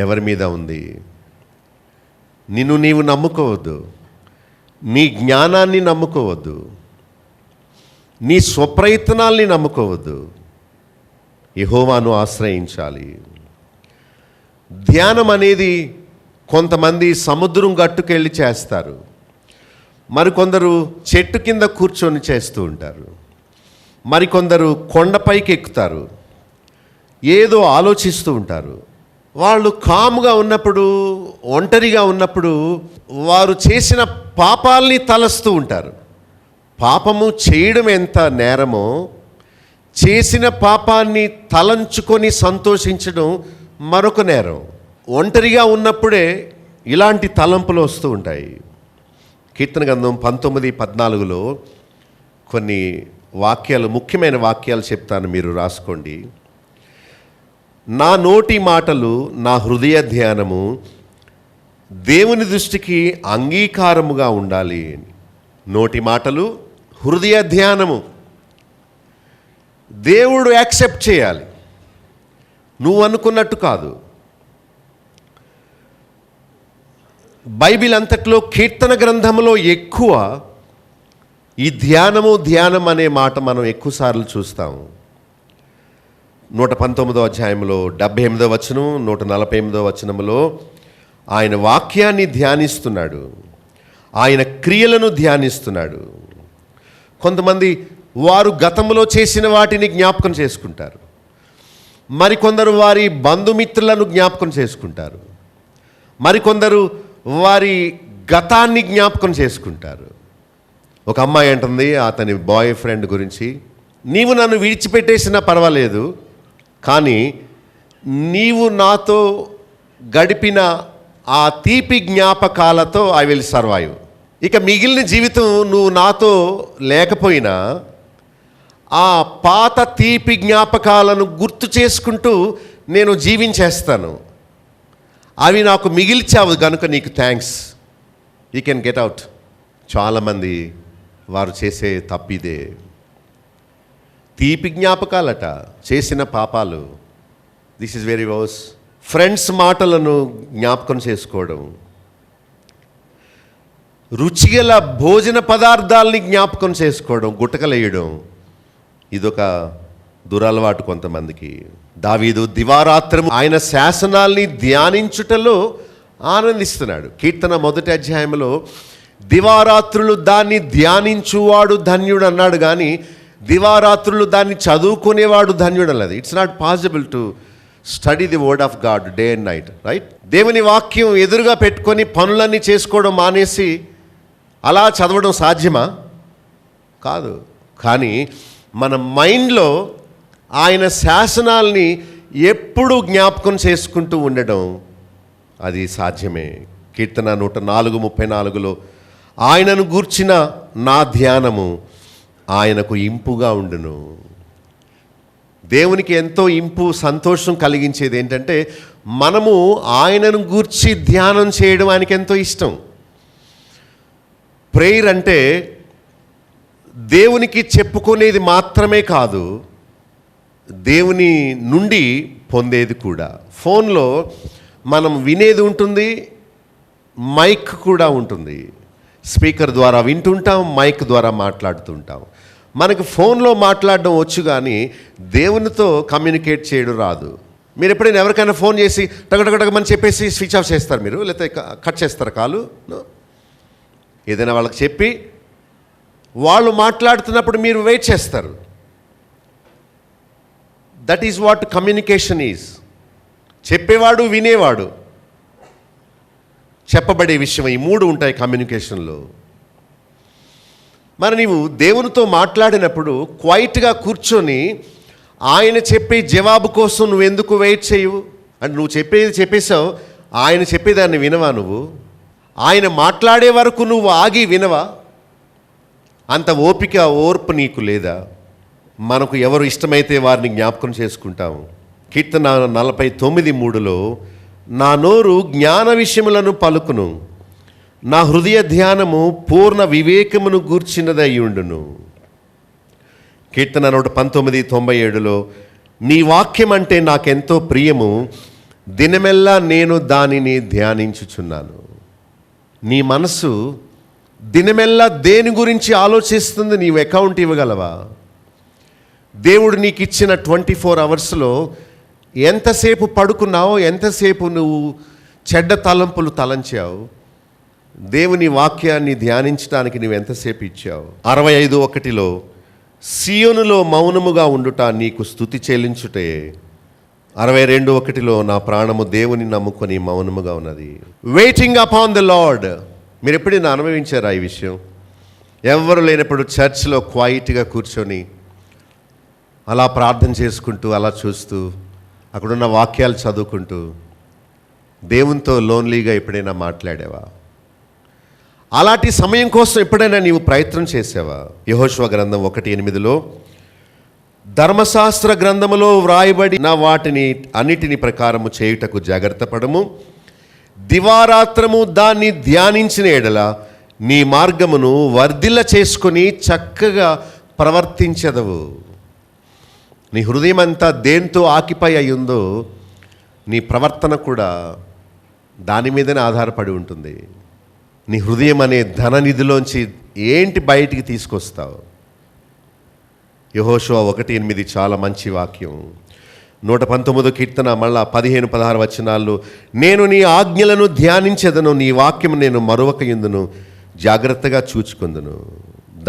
ఎవరి మీద ఉంది? నిన్ను నీవు నమ్ముకోవద్దు, నీ జ్ఞానాన్ని నమ్ముకోవద్దు, నీ స్వప్రయత్నాల్ని నమ్ముకోవద్దు. యెహోవాను ఆశ్రయించాలి. ధ్యానం అనేది కొంతమంది సముద్రం గట్టుకెళ్ళి చేస్తారు, మరికొందరు చెట్టు కింద కూర్చొని చేస్తూ ఉంటారు, మరికొందరు కొండపైకి ఎక్కుతారు, ఏదో ఆలోచిస్తూ ఉంటారు. వాళ్ళు కాముగా ఉన్నప్పుడు, ఒంటరిగా ఉన్నప్పుడు వారు చేసిన పాపాల్ని తలస్తూ ఉంటారు. పాపము చేయడం ఎంత నేరమో, చేసిన పాపాన్ని తలంచుకొని సంతోషించడం మరొక నేరం. ఒంటరిగా ఉన్నప్పుడే ఇలాంటి తలంపులు వస్తూ ఉంటాయి. కీర్తన గ్రంథం 19:14 కొన్ని వాక్యాలు, ముఖ్యమైన వాక్యాలు చెప్తాను, మీరు రాసుకోండి. నా నోటి మాటలు, నా హృదయ ధ్యానము దేవుని దృష్టికి అంగీకారముగా ఉండాలి. నోటి మాటలు, హృదయ ధ్యానము దేవుడు యాక్సెప్ట్ చేయాలి, నువ్వు అనుకున్నట్టు కాదు. బైబిల్ అంతట్లో కీర్తన గ్రంథంలో ఎక్కువ ఈ ధ్యానం అనే మాట మనం ఎక్కువసార్లు చూస్తాము. 119వ అధ్యాయంలో 78వ వచనం, 148వ వచనంలో ఆయన వాక్యాన్ని ధ్యానిస్తున్నాడు, ఆయన క్రియలను ధ్యానిస్తున్నాడు. కొంతమంది వారు గతంలో చేసిన వాటిని జ్ఞాపకం చేసుకుంటారు, మరికొందరు వారి బంధుమిత్రులను జ్ఞాపకం చేసుకుంటారు, మరికొందరు వారి గతాన్ని జ్ఞాపకం చేసుకుంటారు. ఒక అమ్మాయి అంటుంది అతని బాయ్ ఫ్రెండ్ గురించి, నీవు నన్ను విడిచిపెట్టేసినా పర్వాలేదు, కానీ నీవు నాతో గడిపిన ఆ తీపి జ్ఞాపకాలతో ఐ విల్ సర్వైవ్. ఇక మిగిలిన జీవితం నువ్వు నాతో లేకపోయినా ఆ పాత తీపి జ్ఞాపకాలను గుర్తు చేసుకుంటూ నేను జీవించేస్తాను. అవి నాకు మిగిల్చావు కనుక నీకు thanks, you can get out. చాలామంది వారు చేసే తప్పిదే. తీపి జ్ఞాపకాలట, చేసిన పాపాలు. This is very worse. Friends మాటలను జ్ఞాపకం చేసుకోవడం, రుచిగల భోజన పదార్థాలని జ్ఞాపకం చేసుకోవడం, గుట్టకలేయడం, ఇదొక దురలవాటు కొంతమందికి. దావీదు దివారాత్రము ఆయన శాసనాల్ని ధ్యానించుటలో ఆనందిస్తున్నాడు. కీర్తన 1వ అధ్యాయంలో దివారాత్రులు దాన్ని ధ్యానించువాడు ధన్యుడు అన్నాడు, కానీ దివారాత్రులు దాన్ని చదువుకునేవాడు ధన్యుడు అన్నది. It's not possible to study the word of God day and night, right? దేవుని వాక్యం ఎదురుగా పెట్టుకొని పనులన్నీ చేసుకోవడం మానేసి అలా చదవడం సాధ్యమా? కాదు. కానీ మన మైండ్లో ఆయన శాసనాల్ని ఎప్పుడూ జ్ఞాపకం చేసుకుంటూ ఉండడం అది సాధ్యమే. కీర్తన 104:34లో ఆయనను గూర్చిన నా ధ్యానము ఆయనకు ఇంపుగా ఉండును. దేవునికి ఎంతో ఇంపు, సంతోషం కలిగించేది ఏంటంటే మనము ఆయనను గూర్చి ధ్యానం చేయడం ఆయనకి ఎంతో ఇష్టం. ప్రేయర్ అంటే దేవునికి చెప్పుకునేది మాత్రమే కాదు, దేవుని నుండి పొందేది కూడా. ఫోన్లో మనం వినేది ఉంటుంది, మైక్ కూడా ఉంటుంది. స్పీకర్ ద్వారా వింటుంటాం, మైక్ ద్వారా మాట్లాడుతుంటాం. మనకు ఫోన్లో మాట్లాడడం వచ్చు, కానీ దేవునితో కమ్యూనికేట్ చేయడం రాదు. మీరు ఎప్పుడైనా ఎవరికైనా ఫోన్ చేసి టగటగటగమని చెప్పేసి స్విచ్ ఆఫ్ చేస్తారు మీరు, లేకపోతే కట్ చేస్తారు కాలు? ఏదైనా వాళ్ళకి చెప్పి వాళ్ళు మాట్లాడుతున్నప్పుడు మీరు వెయిట్ చేస్తారు. That is what communication is. చెప్పేవాడు, వినేవాడు, చెప్పబడే విషయం, ఈ మూడు ఉంటాయి కమ్యూనికేషన్లో. మరి నీవు దేవునితో మాట్లాడినప్పుడు క్వైట్గా కూర్చొని ఆయన చెప్పే జవాబు కోసం నువ్వెందుకు వెయిట్ చేయవు? అంటే నువ్వు చెప్పేసావు, ఆయన చెప్పేదాన్ని వినవా? నువ్వు ఆయన మాట్లాడే వరకు నువ్వు ఆగి వినవా? అంత ఓపిక, ఓర్పు నీకు లేదా? మనకు ఎవరు ఇష్టమైతే వారిని జ్ఞాపకం చేసుకుంటాము. కీర్తన 49:3లో నా నోరు జ్ఞాన విషయములను పలుకును, నా హృదయ ధ్యానము పూర్ణ వివేకమును గూర్చినదయ్యుండును. కీర్తన 119:97లో నీ వాక్యం అంటే నాకెంతో ప్రియము, దినమెల్లా నేను దానిని ధ్యానించుచున్నాను. నీ మనసు దినమెల్లా దేని గురించి ఆలోచిస్తుంది? నీవు అకౌంట్ ఇవ్వగలవా? దేవుడు నీకు ఇచ్చిన 24 అవర్స్లో ఎంతసేపు పడుకున్నావో, ఎంతసేపు నువ్వు చెడ్డ తలంపులు తలంచావు? దేవుని వాక్యాన్ని ధ్యానించడానికి నువ్వు ఎంతసేపు ఇచ్చావు? 65:1లో సియోనులో మౌనముగా ఉండుట నీకు స్తుతి చెల్లించుటే. 62:1లో నా ప్రాణము దేవుని నమ్ముకొని మౌనముగా ఉన్నది. Waiting upon the lord. మీరు ఎప్పుడైనా అనుభవించారా ఈ విషయం? ఎవరు లేనప్పుడు చర్చ్లో క్వైట్గా కూర్చొని అలా ప్రార్థన చేసుకుంటూ, అలా చూస్తూ, అక్కడున్న వాక్యాలు చదువుకుంటూ దేవునితో లోన్లీగా ఎప్పుడైనా మాట్లాడావా? అలాంటి సమయం కోసం ఎప్పుడైనా నీవు ప్రయత్నం చేసావా? యెహోషువ గ్రంథం 1:8లో ధర్మశాస్త్ర గ్రంథములో వ్రాయబడిన వాటిని అన్నిటిని ప్రకారము చేయుటకు జాగ్రత్త పడము, దివారాత్రము దాన్ని ధ్యానించిన ఎడల నీ మార్గమును వర్ధిల్ల చేసుకొని చక్కగా ప్రవర్తించదవు. నీ హృదయం అంతా దేంతో ఆకిపై అయ్యిందో నీ ప్రవర్తన కూడా దాని మీదనే ఆధారపడి ఉంటుంది. నీ హృదయం అనే ధననిధిలోంచి ఏంటి బయటికి తీసుకొస్తావు? యెహోషువ 1:8 చాలా మంచి వాక్యం. 119 కీర్తన మళ్ళా 15-16 వచనాల్లో నేను నీ ఆజ్ఞలను ధ్యానించెదను, నీ వాక్యం నేను మరొక యందును జాగ్రత్తగా చూచుకుందును.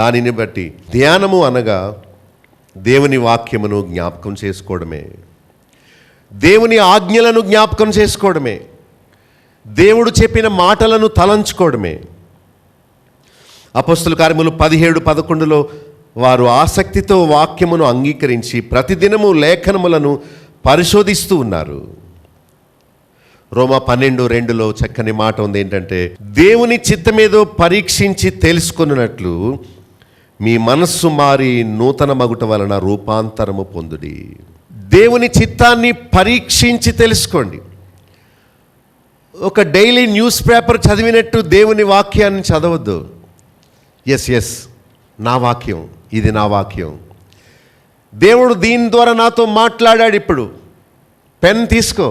దానిని బట్టి ధ్యానము అనగా దేవుని వాక్యమును జ్ఞాపకం చేసుకోవడమే, దేవుని ఆజ్ఞలను జ్ఞాపకం చేసుకోవడమే, దేవుడు చెప్పిన మాటలను తలంచుకోవడమే. అపొస్తలుల కార్యములు 17-11లో వారు ఆసక్తితో వాక్యమును అంగీకరించి ప్రతిదినము లేఖనములను పరిశోధిస్తూ ఉన్నారు. రోమా 12:2లో చక్కని మాట ఉంది, ఏంటంటే దేవుని చిత్తమేదో పరీక్షించి తెలుసుకున్నట్లు మీ మనస్సు మారి నూతన మగుట వలన రూపాంతరము పొందుడి. దేవుని చిత్తాన్ని పరీక్షించి తెలుసుకోండి. ఒక డైలీ న్యూస్ పేపర్ చదివినట్టు దేవుని వాక్యాన్ని చదవద్దు. ఎస్ నా వాక్యం, ఇది నా వాక్యం, దేవుడు దీని ద్వారా నాతో మాట్లాడాడు. ఇప్పుడు పెన్ తీసుకో,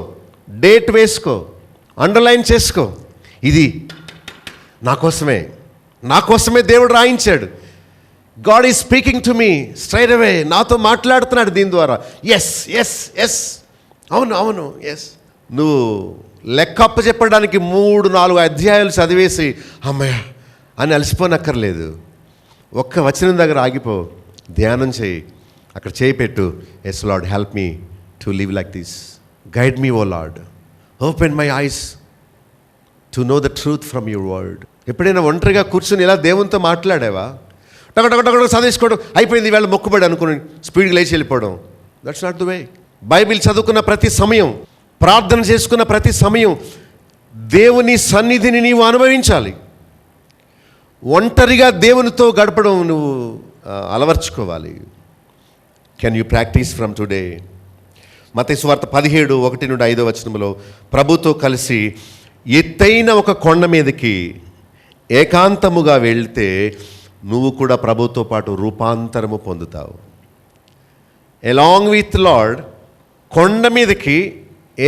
డేట్ వేసుకో, అండర్లైన్ చేసుకో, ఇది నా కోసమే దేవుడు రాయించాడు. God is speaking to me straight away. నాతో మాట్లాడుతున్నాడు దీని ద్వారా. ఎస్ అవును ఎస్. నువ్వు లెక్కప్ప చెప్పడానికి 3-4 అధ్యాయాలు చదివేసి అమ్మయ్య అని అలసిపోనక్కర్లేదు. ఒక్క వచనం దగ్గర ఆగిపో, ధ్యానం చేయి, అక్కడ చేయి పెట్టు. Yes Lord, help me to live like this, guide me O Lord, open my eyes to know the truth from your word. ఎప్పుడైనా ఒంటరిగా కూర్చుని ఇలా దేవునితో మాట్లాడావా? టగటగటగట చదివేసుకోవడం అయిపోయింది, వీళ్ళ మొక్కుబడి అనుకుని స్పీడ్గా లేచి వెళ్ళిపోవడం. That's not the way. Bible చదువుకున్న ప్రతి సమయం, ప్రార్థన చేసుకున్న ప్రతి సమయం దేవుని సన్నిధిని నీవు అనుభవించాలి. ఒంటరిగా దేవునితో గడపడం నువ్వు అలవర్చుకోవాలి. Can you practise from today? మత్తయి సువార్త 17:1-5 ప్రభుతో కలిసి ఎత్తైన ఒక కొండ మీదకి ఏకాంతముగా వెళ్తే నువ్వు కూడా ప్రభుతో పాటు రూపాంతరము పొందుతావు. అలాంగ్ విత్ లార్డ్, కొండ మీదకి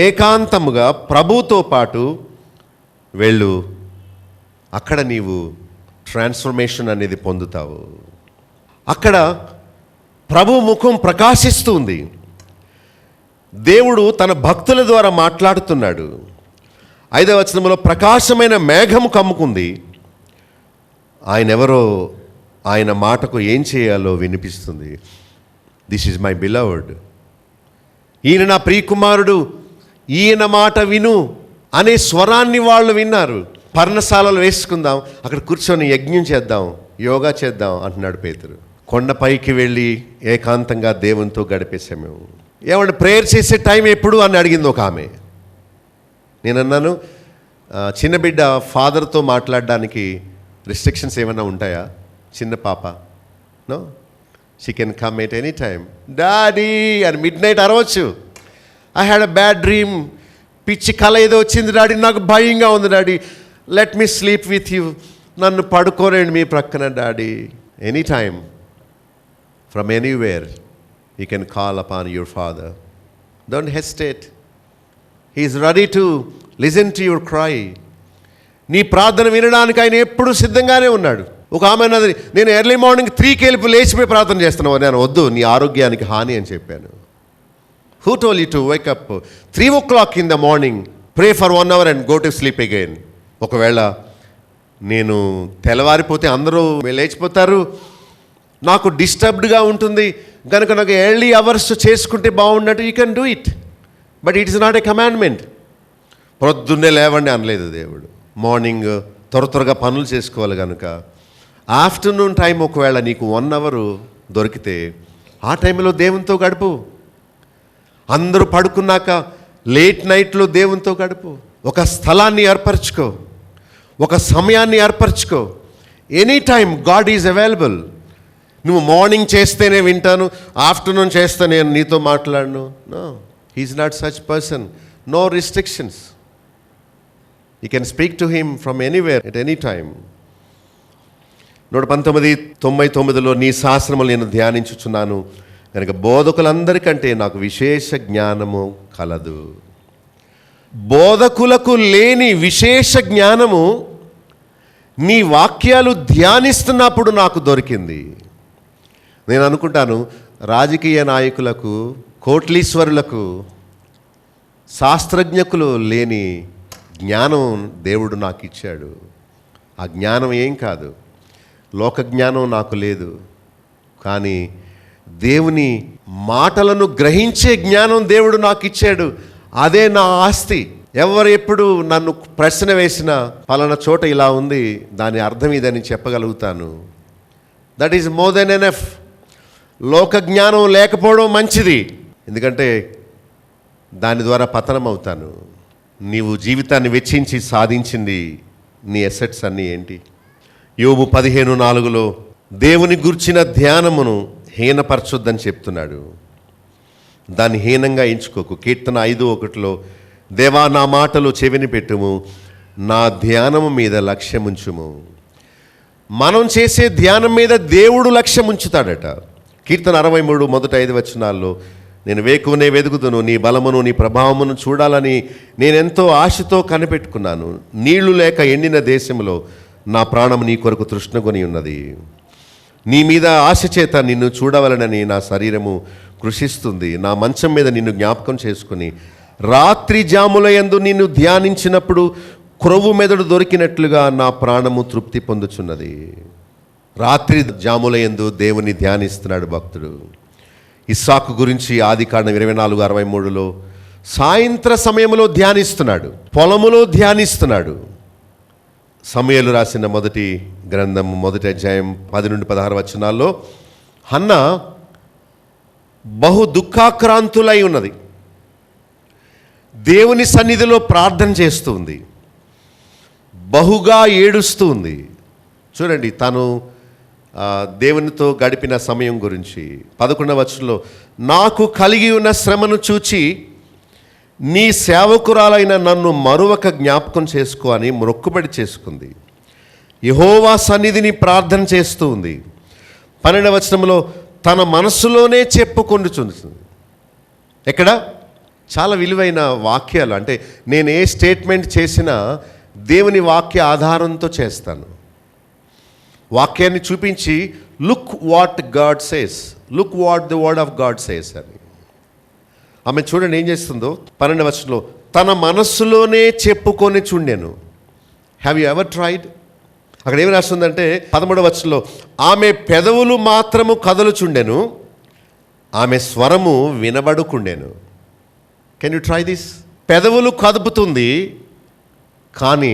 ఏకాంతముగా ప్రభుతో పాటు వెళ్ళు. అక్కడ నీవు ట్రాన్స్ఫర్మేషన్ అనేది పొందుతావు. అక్కడ ప్రభు ముఖం ప్రకాశిస్తుంది. దేవుడు తన భక్తుల ద్వారా మాట్లాడుతున్నాడు. 5వ ప్రకాశమైన మేఘము కమ్ముకుంది. ఆయన ఎవరో, ఆయన మాటకు ఏం చేయాలో వినిపిస్తుంది. దిస్ ఈజ్ మై బిలవర్డ్, ఈయన నా ప్రియకుమారుడు, ఈయన మాట విను అనే స్వరాన్ని వాళ్ళు విన్నారు. పర్ణశాలలు వేసుకుందాం, అక్కడ కూర్చొని యజ్ఞం చేద్దాం, యోగా చేద్దాం అంటున్నాడు పేతురు. కొండపైకి వెళ్ళి ఏకాంతంగా దేవునితో గడిపేసాం మేము. ఏమంటే ప్రేయర్ చేసే టైం ఎప్పుడు అని అడిగింది ఒక ఆమె. నేను అన్నాను, చిన్న బిడ్డ ఫాదర్తో మాట్లాడడానికి రిస్ట్రిక్షన్స్ ఏమైనా ఉంటాయా? చిన్న పాప no, she can come at any time. Daddy అని మిడ్నైట్ అరవచ్చు. I had a bad dream, పిచ్చి కళ ఏదో వచ్చింది డాడీ, నాకు భయంగా ఉంది daddy, let me sleep with you, నన్ను పడుకోలేండి మీ ప్రక్కన daddy. Any time, from anywhere you can call upon your father. Don't hesitate, he is ready to listen to your cry. నీ ప్రార్థన వినడానికి ఆయన ఎప్పుడు సిద్ధంగానే ఉన్నాడు. ఒక ఆమె అన్నది, నేను ఎర్లీ మార్నింగ్ 3 లేచిపోయి ప్రార్థన చేస్తున్నావు. నేను వద్దు, నీ ఆరోగ్యానికి హాని అని చెప్పాను. Who told you to Wake up 3 o'clock in the morning, pray for 1 hour and go to sleep again? ఒకవేళ నేను తెల్లవారిపోతే అందరూ లేచిపోతారు, నాకు డిస్టర్బ్డ్గా ఉంటుంది కనుక నాకు ఎర్లీ అవర్స్ చేసుకుంటే బాగున్నట్టు, you can do it, but it is not a commandment. ప్రొద్దున్నే లేవండి అనలేదు దేవుడు. మార్నింగ్ త్వరగా పనులు చేసుకోవాలి కనుక ఆఫ్టర్నూన్ టైం ఒకవేళ నీకు 1 hour దొరికితే ఆ టైంలో దేవునితో గడుపు. అందరూ పడుకున్నాక లేట్ నైట్లో దేవునితో గడుపు. ఒక స్థలాన్ని ఏర్పరచుకో, ఒక సమయాన్ని ఏర్పరచుకో. Any time God is available. నువ్వు మార్నింగ్ చేస్తేనే వింటాను, ఆఫ్టర్నూన్ చేస్తే నేను నీతో మాట్లాడను. No, he is not such person. No restrictions. You can speak to him from anywhere at any time. 119:99 నీ శాసనములు నేను ధ్యానించుచున్నాను కనుక బోధకులందరికంటే నాకు విశేష జ్ఞానము కలదు. బోధకులకు లేని విశేష జ్ఞానము నీ వాక్యాలు ధ్యానిస్తున్నప్పుడు నాకు దొరికింది. నేను అనుకుంటాను, రాజకీయ నాయకులకు, కోట్లీశ్వరులకు, శాస్త్రజ్ఞకులు లేని జ్ఞానం దేవుడు నాకు ఇచ్చాడు. ఆ జ్ఞానం ఏం కాదు, లోక జ్ఞానం నాకు లేదు, కానీ దేవుని మాటలను గ్రహించే జ్ఞానం దేవుడు నాకు ఇచ్చాడు. అదే నా ఆస్తి. ఎవరు ఎప్పుడు నన్ను ప్రశ్న వేసినా పలానా చోట ఇలా ఉంది, దాని అర్థం ఇదని చెప్పగలుగుతాను. That is more than enough. లోక జ్ఞానం లేకపోవడం మంచిది, ఎందుకంటే దాని ద్వారా పతనం అవుతాను. నీవు జీవితాన్ని వెచ్చించి సాధించింది నీ అసెట్స్ అన్నీ ఏంటి? యోబు 15:4 దేవుని గుర్చిన ధ్యానమును హీనపరచొద్దని చెప్తున్నాడు. దాన్ని హీనంగా ఎంచుకోకు. కీర్తన 5:1 దేవా నా మాటలు చెవిని పెట్టుము, నా ధ్యానము మీద లక్ష్యముంచుము. మనం చేసే ధ్యానం మీద దేవుడు లక్ష్యం ఉంచుతాడట. కీర్తన 63 మొదటి 5 వచనాల్లో నేను వేకువనే వెదుకుదును, నీ బలమును నీ ప్రభావమును చూడాలని నేనెంతో ఆశతో కనిపెట్టుకున్నాను. నీళ్లు లేక ఎండిన దేశంలో నా ప్రాణము నీ కొరకు తృష్ణగొని ఉన్నది. నీ మీద ఆశ చేత నిన్ను చూడవలనని నా శరీరము కృషిస్తుంది. నా మంచం మీద నిన్ను జ్ఞాపకం చేసుకుని రాత్రి జాముల యందు నిన్ను ధ్యానించినప్పుడు క్రొవ్వు మెదడు దొరికినట్లుగా నా ప్రాణము తృప్తి పొందుచున్నది. రాత్రి జాముల యందు దేవుని ధ్యానిస్తున్నాడు భక్తుడు. ఇస్సాకు గురించి ఆదికాండం 24:63 సాయంత్ర సమయంలో ధ్యానిస్తున్నాడు, పొలములో ధ్యానిస్తున్నాడు. సమూయేలు రాసిన మొదటి గ్రంథం మొదటి అధ్యాయం 10 నుండి 16 వచనాల్లో హన్న బహు దుఃఖాక్రాంతులై ఉన్నది. దేవుని సన్నిధిలో ప్రార్థన చేస్తూ ఉంది, బహుగా ఏడుస్తూ ఉంది. చూడండి తను దేవునితో గడిపిన సమయం గురించి 11వ వచనంలో, నాకు కలిగి ఉన్న శ్రమను చూచి నీ సేవకురాలైన నన్ను మరొక జ్ఞాపకం చేసుకో అని మొక్కుబడి చేసుకుంది. యెహోవా సన్నిధిని ప్రార్థన చేస్తూ ఉంది. 12వ వచనంలో తన మనస్సులోనే చెప్పుకొండుచుంది. ఎక్కడ? చాలా విలువైన వాక్యాలు. అంటే నేను ఏ స్టేట్మెంట్ చేసినా దేవుని వాక్య ఆధారంతో చేస్తాను. వాక్యాన్ని చూపించి look what God says, look what the word of God says అని. ఆమె చూడండి ఏం చేస్తుందో. 12వ వచనంలో తన మనస్సులోనే చెప్పుకొని చుండెను. Have you ever tried? అక్కడ ఏమి రాస్తుందంటే 13వ వచనంలో ఆమె పెదవులు మాత్రము కదలుచుండెను, ఆమె స్వరము వినబడుకుండెను. Can you try this? పెదవులు కదుపుతుంది కానీ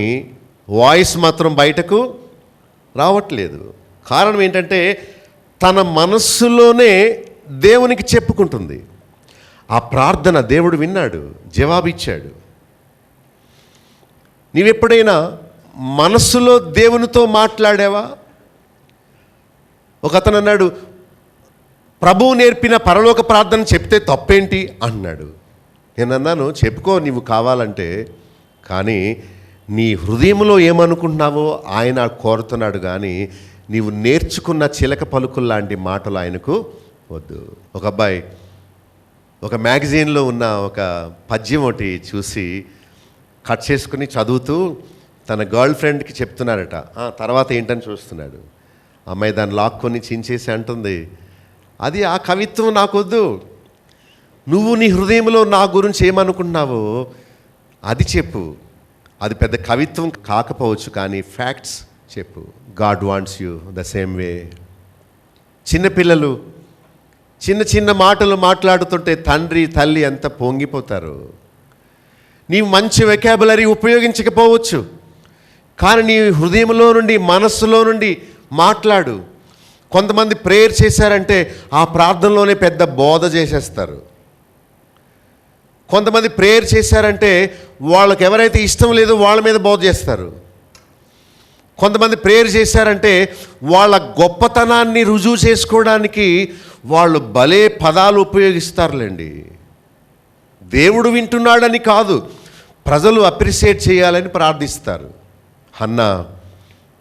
వాయిస్ మాత్రం బయటకు రావట్లేదు. కారణం ఏంటంటే తన మనస్సులోనే దేవునికి చెప్పుకుంటుంది. ఆ ప్రార్థన దేవుడు విన్నాడు, జవాబిచ్చాడు. నీవెప్పుడైనా మనస్సులో దేవునితో మాట్లాడావా? ఒక అతను అన్నాడు, ప్రభువు నేర్పిన పరలోక ప్రార్థన చెప్తే తప్పేంటి అన్నాడు. నేను అన్నాను, చెప్పుకో నీవు కావాలంటే, కానీ నీ హృదయంలో ఏమనుకుంటున్నావో ఆయన కోరుతున్నాడు, కానీ నీవు నేర్చుకున్న చిలక పలుకుల్లాంటి మాటలు ఆయనకు వద్దు. ఒక అబ్బాయి ఒక మ్యాగజైన్లో ఉన్న ఒక పద్యం ఒకటి చూసి కట్ చేసుకుని చదువుతూ తన గర్ల్ ఫ్రెండ్కి చెప్తున్నారట. తర్వాత ఏంటని చూస్తున్నాడు. అమ్మాయి దాన్ని లాక్కొని చించేసి అంటుంది, అది ఆ కవిత్వం నాకొద్దు, నువ్వు నీ హృదయంలో నా గురించి ఏమనుకుంటున్నావో అది చెప్పు. అది పెద్ద కవిత్వం కాకపోవచ్చు, కానీ ఫ్యాక్ట్స్ చెప్పు. God wants you the same way. చిన్నపిల్లలు చిన్న చిన్న మాటలు మాట్లాడుతుంటే తండ్రి తల్లి ఎంత పొంగిపోతారు. నీవు మంచి వెకాబులరీ ఉపయోగించకపోవచ్చు, కానీ నీ హృదయంలో నుండి మనస్సులో నుండి మాట్లాడు. కొంతమంది ప్రేయర్ చేశారంటే ఆ ప్రార్థనలోనే పెద్ద బోధ చేసేస్తారు. కొంతమంది ప్రేయర్ చేశారంటే వాళ్ళకి ఎవరైతే ఇష్టం లేదో వాళ్ళ మీద బోధ చేస్తారు. కొంతమంది ప్రేయర్ చేశారంటే వాళ్ళ గొప్పతనాన్ని రుజువు చేసుకోవడానికి వాళ్ళు భలే పదాలు ఉపయోగిస్తారులేండి. దేవుడు వింటున్నాడని కాదు, ప్రజలు అప్రిషియేట్ చేయాలని ప్రార్థిస్తారు. హన్నా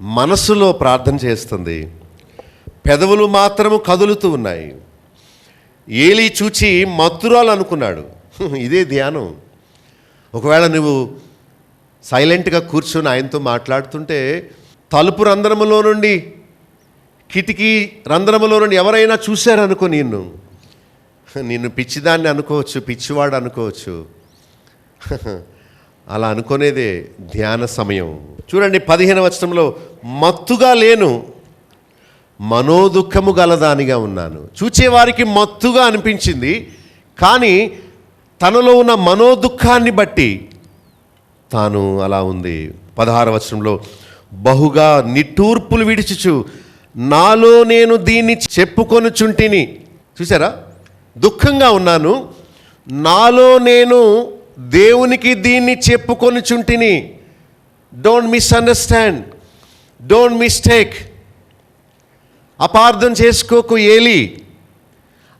మనస్సులో ప్రార్థన చేస్తుంది, పెదవులు మాత్రము కదులుతూ ఉన్నాయి. ఏలీ చూచి మత్తురాలు అనుకున్నాడు. ఇదే ధ్యానం. ఒకవేళ నువ్వు సైలెంట్గా కూర్చొని ఆయనతో మాట్లాడుతుంటే తలుపు రంధ్రములో నుండి కిటికీ రంధ్రములో నుండి ఎవరైనా చూశారనుకో నిన్ను పిచ్చిదాన్ని అనుకోవచ్చు, పిచ్చివాడు అనుకోవచ్చు. అలా అనుకునేదే ధ్యాన సమయం. చూడండి 15వ వచనంలో, మత్తుగా లేను, మనోదుఖము గలదానిగా ఉన్నాను. చూచేవారికి మత్తుగా అనిపించింది, కానీ తనలో ఉన్న మనోదుఖాన్ని బట్టి తాను అలా ఉంది. 16వ వచనంలో, బహుగా నిట్టూర్పులు విడిచుచు నాలో నేను దీన్ని చెప్పుకొనుచుంటిని. చూసారా, దుఃఖంగా ఉన్నాను, నాలో నేను దేవునికి దీన్ని చెప్పుకొనుచుంటిని. Don't misunderstand, don't mistake. అపార్థం చేసుకోకు Eli.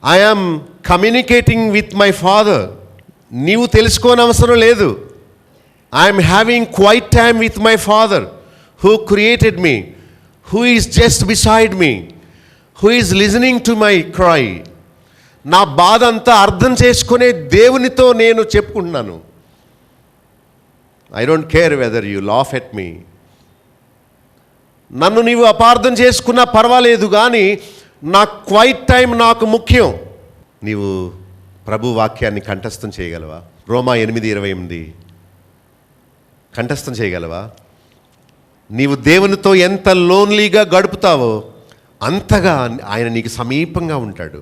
I am communicating with my father. నీవు తెలుసుకోనవసరం లేదు. I am having quiet time with my Father who created me, who is just beside me, who is listening to my cry. నా బాధ అంతా అర్థం చేసుకునే దేవునితో నేను చెప్పుకుంటున్నాను. I don't care whether you laugh at me. నన్ను నీవు అపార్థం చేసుకున్నా పర్వాలేదు, కానీ నా క్వైట్ టైం నాకు ముఖ్యం. నీవు ప్రభు వాక్యాన్ని కంఠస్థం చేయగలవా? రోమా 8:28 కంఠస్థం చేయగలవా? నీవు దేవునితో ఎంత లోన్లీగా గడుపుతావో అంతగా ఆయన నీకు సమీపంగా ఉంటాడు.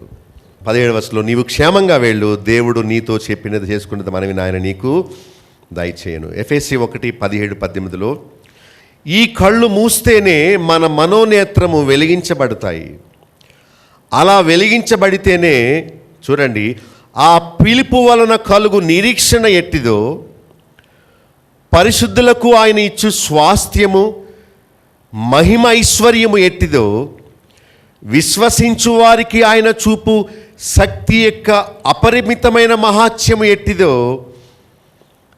17వ వచనంలో, నీవు క్షేమంగా వెళ్ళు, దేవుడు నీతో చెప్పినది చేసుకున్నది మనవి ఆయన నీకు దయచేయను. ఎఫెసీ 1:17-18 ఈ కళ్ళు మూస్తేనే మన మనోనేత్రము వెలిగించబడతాయి. అలా వెలిగించబడితేనే చూడండి, ఆ పిలుపు వలన కలుగు నిరీక్షణ ఎట్టిదో, పరిశుద్ధులకు ఆయన ఇచ్చు స్వాస్థ్యము మహిమ ఐశ్వర్యము ఎట్టిదో, విశ్వసించు వారికి ఆయన చూపు శక్తి యొక్క అపరిమితమైన మహాత్యము ఎట్టిదో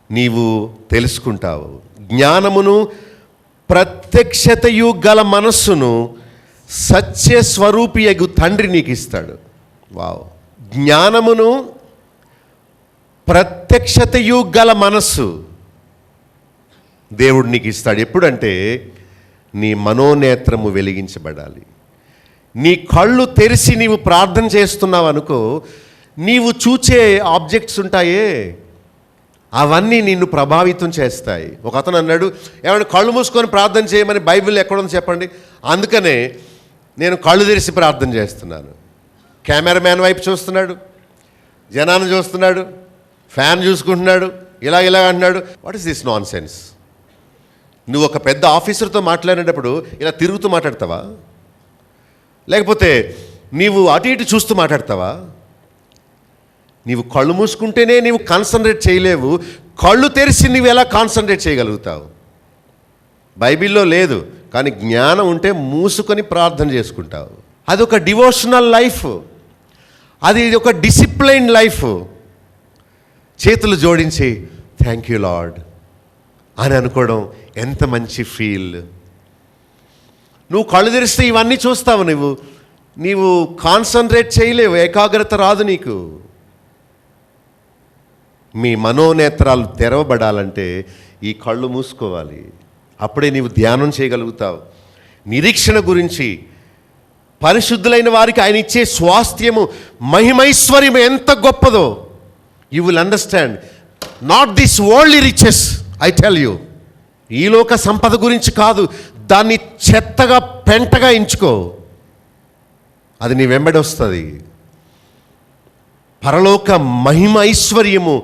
నీవు తెలుసుకుంటావు. జ్ఞానమును ప్రత్యక్షతయు గల మనస్సును సత్య స్వరూపియగు తండ్రి నీకు ఇస్తాడు. వావ్! జ్ఞానమును ప్రత్యక్షతయు గల మనస్సు దేవుడు నీకు ఇస్తాడు. ఎప్పుడంటే నీ మనోనేత్రము వెలిగించబడాలి. నీ కళ్ళు తెరిచి నీవు ప్రార్థన చేస్తున్నావు అనుకో, నీవు చూచే ఆబ్జెక్ట్స్ ఉంటాయే అవన్నీ నిన్ను ప్రభావితం చేస్తాయి. ఒక అతను అన్నాడు, ఏమైనా కళ్ళు మూసుకొని ప్రార్థన చేయమని బైబిల్ ఎక్కడుంది చెప్పండి. అందుకనే నేను కళ్ళు తెరిచి ప్రార్థన చేస్తున్నాను. కెమెరామ్యాన్ వైపు చూస్తున్నాడు, జనాన్ని చూస్తున్నాడు, ఫ్యాన్ చూసుకుంటున్నాడు, ఇలా అంటున్నాడు. What is this non sense? నువ్వు ఒక పెద్ద ఆఫీసర్తో మాట్లాడేటప్పుడు ఇలా తిరుగుతూ మాట్లాడతావా? లేకపోతే నీవు అటు ఇటు చూస్తూ మాట్లాడతావా? నీవు కళ్ళు మూసుకుంటేనే నీవు కాన్సన్ట్రేట్ చేయలేవు. కళ్ళు తెరిచి నీవు ఎలా కాన్సన్ట్రేట్ చేయగలుగుతావు? బైబిల్లో లేదు, కానీ జ్ఞానం ఉంటే మూసుకొని ప్రార్థన చేసుకుంటావు. అది ఒక డివోషనల్ లైఫ్, అది ఒక డిసిప్లైన్ లైఫ్. చేతులు జోడించి థ్యాంక్ యూ లార్డ్ అని అనుకోవడం ఎంత మంచి ఫీల్. నువ్వు కళ్ళు తెరిస్తే ఇవన్నీ చూస్తావు, నీవు కాన్సన్ట్రేట్ చేయలేవు, ఏకాగ్రత రాదు నీకు. మీ మనోనేత్రాలు తెరవబడాలంటే ఈ కళ్ళు మూసుకోవాలి. అప్పుడే నీవు ధ్యానం చేయగలుగుతావు. నిరీక్షణ గురించి, పరిశుద్ధులైన వారికి ఆయన ఇచ్చే స్వాస్థ్యము మహిమైశ్వర్యం ఎంత గొప్పదో you will understand. Not this worldly riches, I tell you. ఈ లోక సంపద గురించి కాదు, దాన్ని చెత్తగా పెంటగా ఎంచుకో, అది నీ వెంబడి వస్తుంది. పరలోక మహిమ ఐశ్వర్యము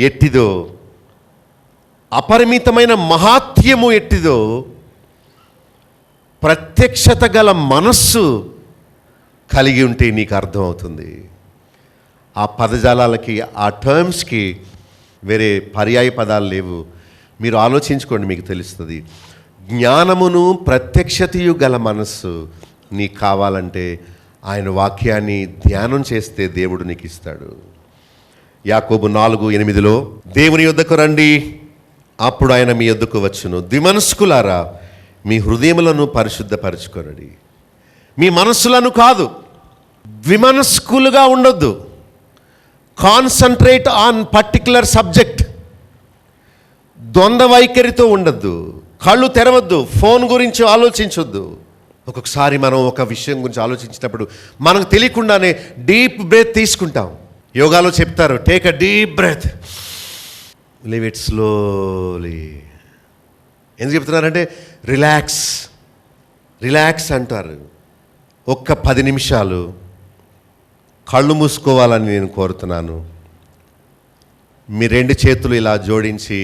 ఎట్టిదో, అపరిమితమైన మహాత్యము ఎట్టిదో, ప్రత్యక్షత గల మనస్సు కలిగి ఉంటే నీకు అర్థమవుతుంది. ఆ పదజాలాలకి, ఆ టర్మ్స్కి వేరే పర్యాయ పదాలు లేవు. మీరు ఆలోచించుకోండి, మీకు తెలుస్తుంది. జ్ఞానమును ప్రత్యక్షతయు గల మనస్సు నీకు కావాలంటే ఆయన వాక్యాన్ని ధ్యానం చేస్తే దేవుడు నీకు ఇస్తాడు. యాకోబు 4:8 దేవుని యొద్దకు రండి, అప్పుడు ఆయన మీ యొద్దకు వచ్చును. ద్విమనస్కులారా, మీ హృదయములను పరిశుద్ధపరచుకొనడి. మీ మనస్సులను కాదు, ద్విమనస్కులుగా ఉండొద్దు. Concentrate on particular subject. ద్వంద్వ వైఖరితో ఉండొద్దు. కళ్ళు తెరవద్దు, ఫోన్ గురించి ఆలోచించొద్దు. ఒక్కొక్కసారి మనం ఒక విషయం గురించి ఆలోచించినప్పుడు మనకు తెలియకుండానే డీప్ బ్రెత్ తీసుకుంటాం. యోగాలో చెప్తారు, take a deep breath, leave it slowly. ఎందుకు చెప్తున్నారంటే రిలాక్స్ అంటారు. ఒక్క 10 నిమిషాలు కళ్ళు మూసుకోవాలని నేను కోరుతున్నాను. మీ 2 చేతులు ఇలా జోడించి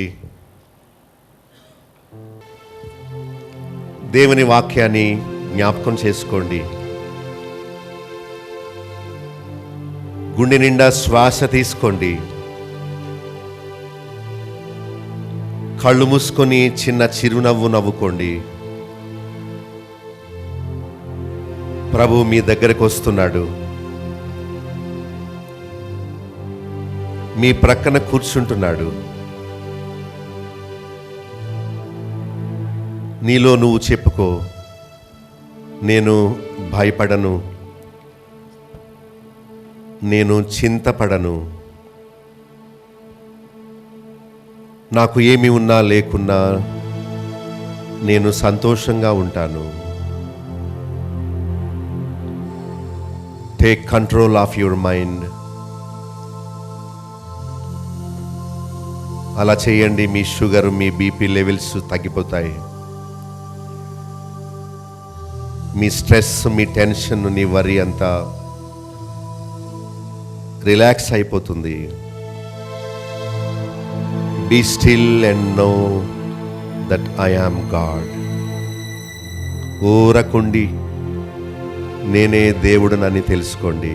దేవుని వాక్యాన్ని జ్ఞాపకం చేసుకోండి. గుండె నిండా శ్వాస తీసుకోండి. కళ్ళు మూసుకొని చిన్న చిరునవ్వు నవ్వుకోండి. ప్రభు మీ దగ్గరకు వస్తున్నాడు. మీ ప్రక్కన కూర్చుంటున్నాడు. నీలో నువ్వు చెప్పుకో, నేను భయపడను, నేను చింతపడను, నాకు ఏమి ఉన్నా లేకున్నా నేను సంతోషంగా ఉంటాను. Take control of your mind. అలా చేయండి, మీ షుగర్, మీ బీపీ లెవెల్స్ తగ్గిపోతాయి. మీ స్ట్రెస్, మీ టెన్షన్, నీ వరి అంతా రిలాక్స్ అయిపోతుంది. Be still and know that I am God. ఊరకుండి నేనే దేవుడునని తెలుసుకోండి.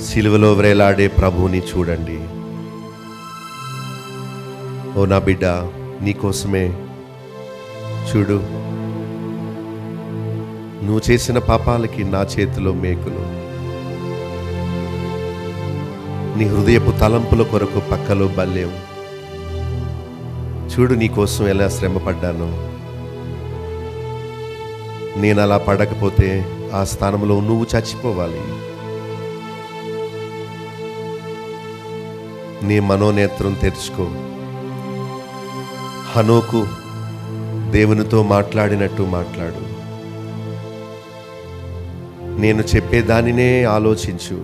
సిలువలో వ్రేలాడే ప్రభువుని చూడండి. ఓ నా బిడ్డ, నీకోసమే చూడు, నువ్వు చేసిన పాపాలకి నా చేతిలో మేకులు, నీ హృదయపు తలంపుల కొరకు పక్కలో బల్లేం. చూడు నీకోసం ఎలా శ్రమపడ్డాను. నేను అలా పడకపోతే ఆ స్థానంలో నువ్వు చచ్చిపోవాలి. నీ మనోనేత్రం తెరుచుకో. హనోకు దేవునితో మాట్లాడినట్టు మాట్లాడు. నేను చెప్పేదానినే ఆలోచించు.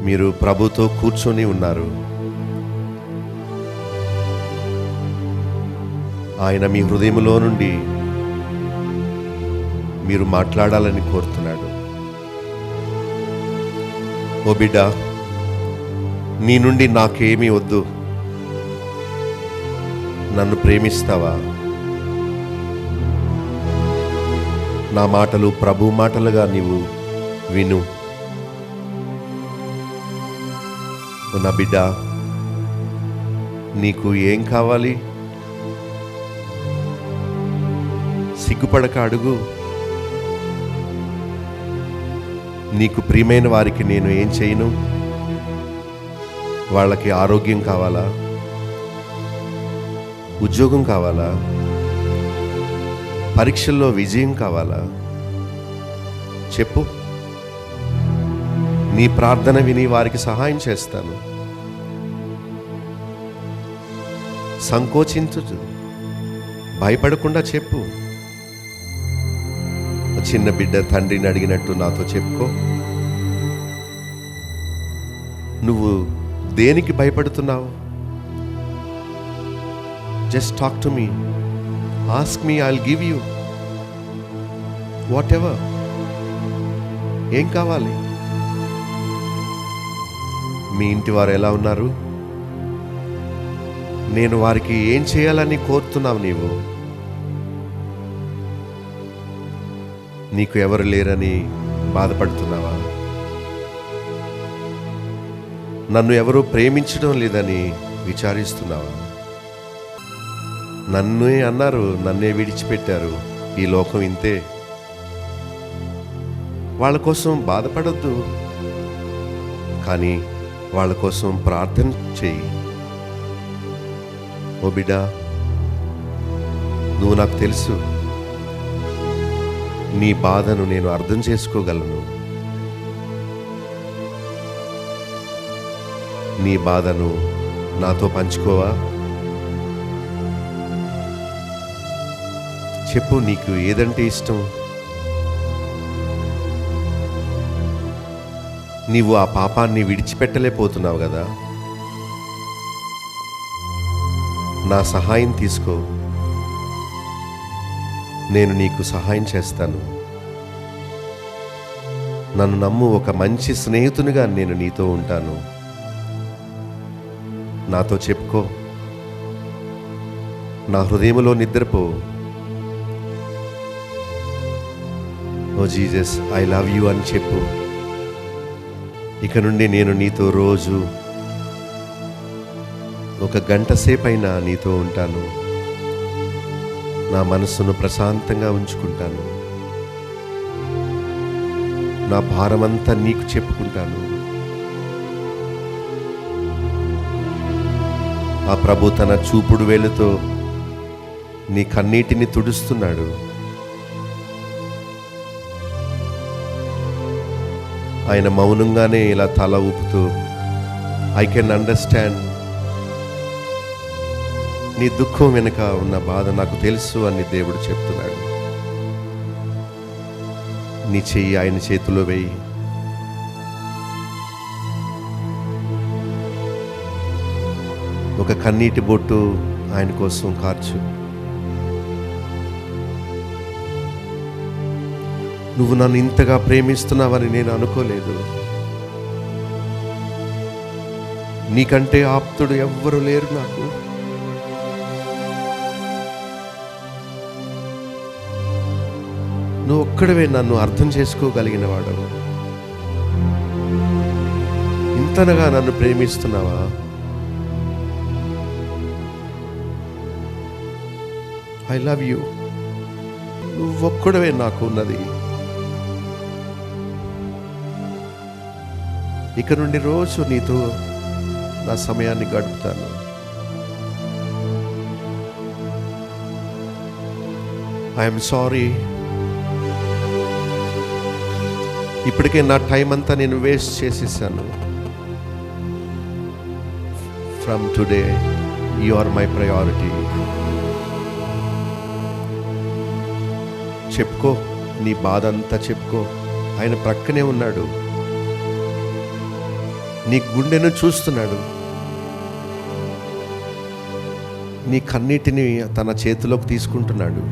మీరు ప్రభుతో కూర్చొని ఉన్నారు. ఆయన మీ హృదయంలో నుండి మీరు మాట్లాడాలని కోరుతున్నాడు. ఓ బిడ్డ, నీ నుండి నాకేమీ వద్దు. నన్ను ప్రేమిస్తావా? నా మాటలు ప్రభు మాటలుగా నీవు విను. నా బిడ్డ, నీకు ఏం కావాలి? సిగ్గుపడక అడుగు. నీకు ప్రియమైన వారికి నేను ఏం చేయను? వాళ్ళకి ఆరోగ్యం కావాలా? ఉద్యోగం కావాలా? పరీక్షల్లో విజయం కావాలా? చెప్పు. నీ ప్రార్థన విని వారికి సహాయం చేస్తాను. సంకోచించు, భయపడకుండా చెప్పు. చిన్న బిడ్డ తండ్రిని అడిగినట్టు నాతో చెప్పుకో. నువ్వు దేనికి భయపడుతున్నావు? Just talk to me. Ask me, I will give you what ever. ఏం కావాలి? మీ ఇంటి వారు ఎలా ఉన్నారు? నేను వారికి ఏం చేయాలని కోరుతున్నావు? నీకు ఎవరు లేరని బాధపడుతున్నావా? నన్ను ఎవరూ ప్రేమించడం లేదని విచారిస్తున్నావా? నన్నే అన్నారు, నన్నే విడిచిపెట్టారు, ఈ లోకం ఇంతే. వాళ్ళ కోసం బాధపడొద్దు, కానీ వాళ్ళ కోసం ప్రార్థన చెయ్యి. ఓ బిడ్డ, నువ్వు నాకు తెలుసు. నీ బాధను నేను అర్థం చేసుకోగలను. నీ బాధను నాతో పంచుకోవా? చెప్పు, నీకు ఏదంటే ఇష్టం? నీవు ఆ పాపాన్ని విడిచిపెట్టలేకపోతున్నావు కదా. నా సహాయం తీసుకో, నేను నీకు సహాయం చేస్తాను. నన్ను నమ్ము, ఒక మంచి స్నేహితునిగా నేను నీతో ఉంటాను. నాతో చెప్పుకో. నా హృదయంలో నిద్రపో. ఓ జీసస్, ఐ లవ్ యూ అని చెప్పు. ఇక నుండి నేను నీతో రోజు 1 గంట సేపైనా నీతో ఉంటాను. నా మనస్సును ప్రశాంతంగా ఉంచుకుంటాను. నా భారమంతా నీకు చెప్పుకుంటాను. ఆ ప్రభు తన చూపుడు వేలుతో నీ కన్నీటిని తుడుస్తున్నాడు. ఆయన మౌనంగానే ఇలా తల ఊపుతూ, ఐ కెన్ అండర్స్టాండ్, నీ దుఃఖం వెనుక ఉన్న బాధ నాకు తెలుసు అని దేవుడు చెప్తున్నాడు. నీ చెయ్యి ఆయన చేతిలో వేయి. ఒక కన్నీటి బొట్టు ఆయన కోసం కార్చు. నువ్వు నన్ను ఇంతగా ప్రేమిస్తున్నావని నేను అనుకోలేదు. నీకంటే ఆప్తుడు ఎవ్వరూ లేరు నాకు. నువ్వు ఒక్కడవే నన్ను అర్థం చేసుకోగలిగిన వాడవు. ఇంతనగా నన్ను ప్రేమిస్తున్నావా? I love you. నువ్వొక్కడవే నాకు ఉన్నది. ఇక నుండి రోజు నీతో నా సమయాన్ని గడుపుతాను. I'm sorry. ఇప్పటికే నా టైం అంతా నేను వేస్ట్ చేసేసాను. From today you are my priority. చెప్పుకో, నీ బాధ అంతా చెప్పుకో. ఆయన ప్రక్కనే ఉన్నాడు, నీ గుండెను చూస్తున్నాడు. నీ కన్నీటిని తన చేతిలోకి తీసుకుంటున్నాడు.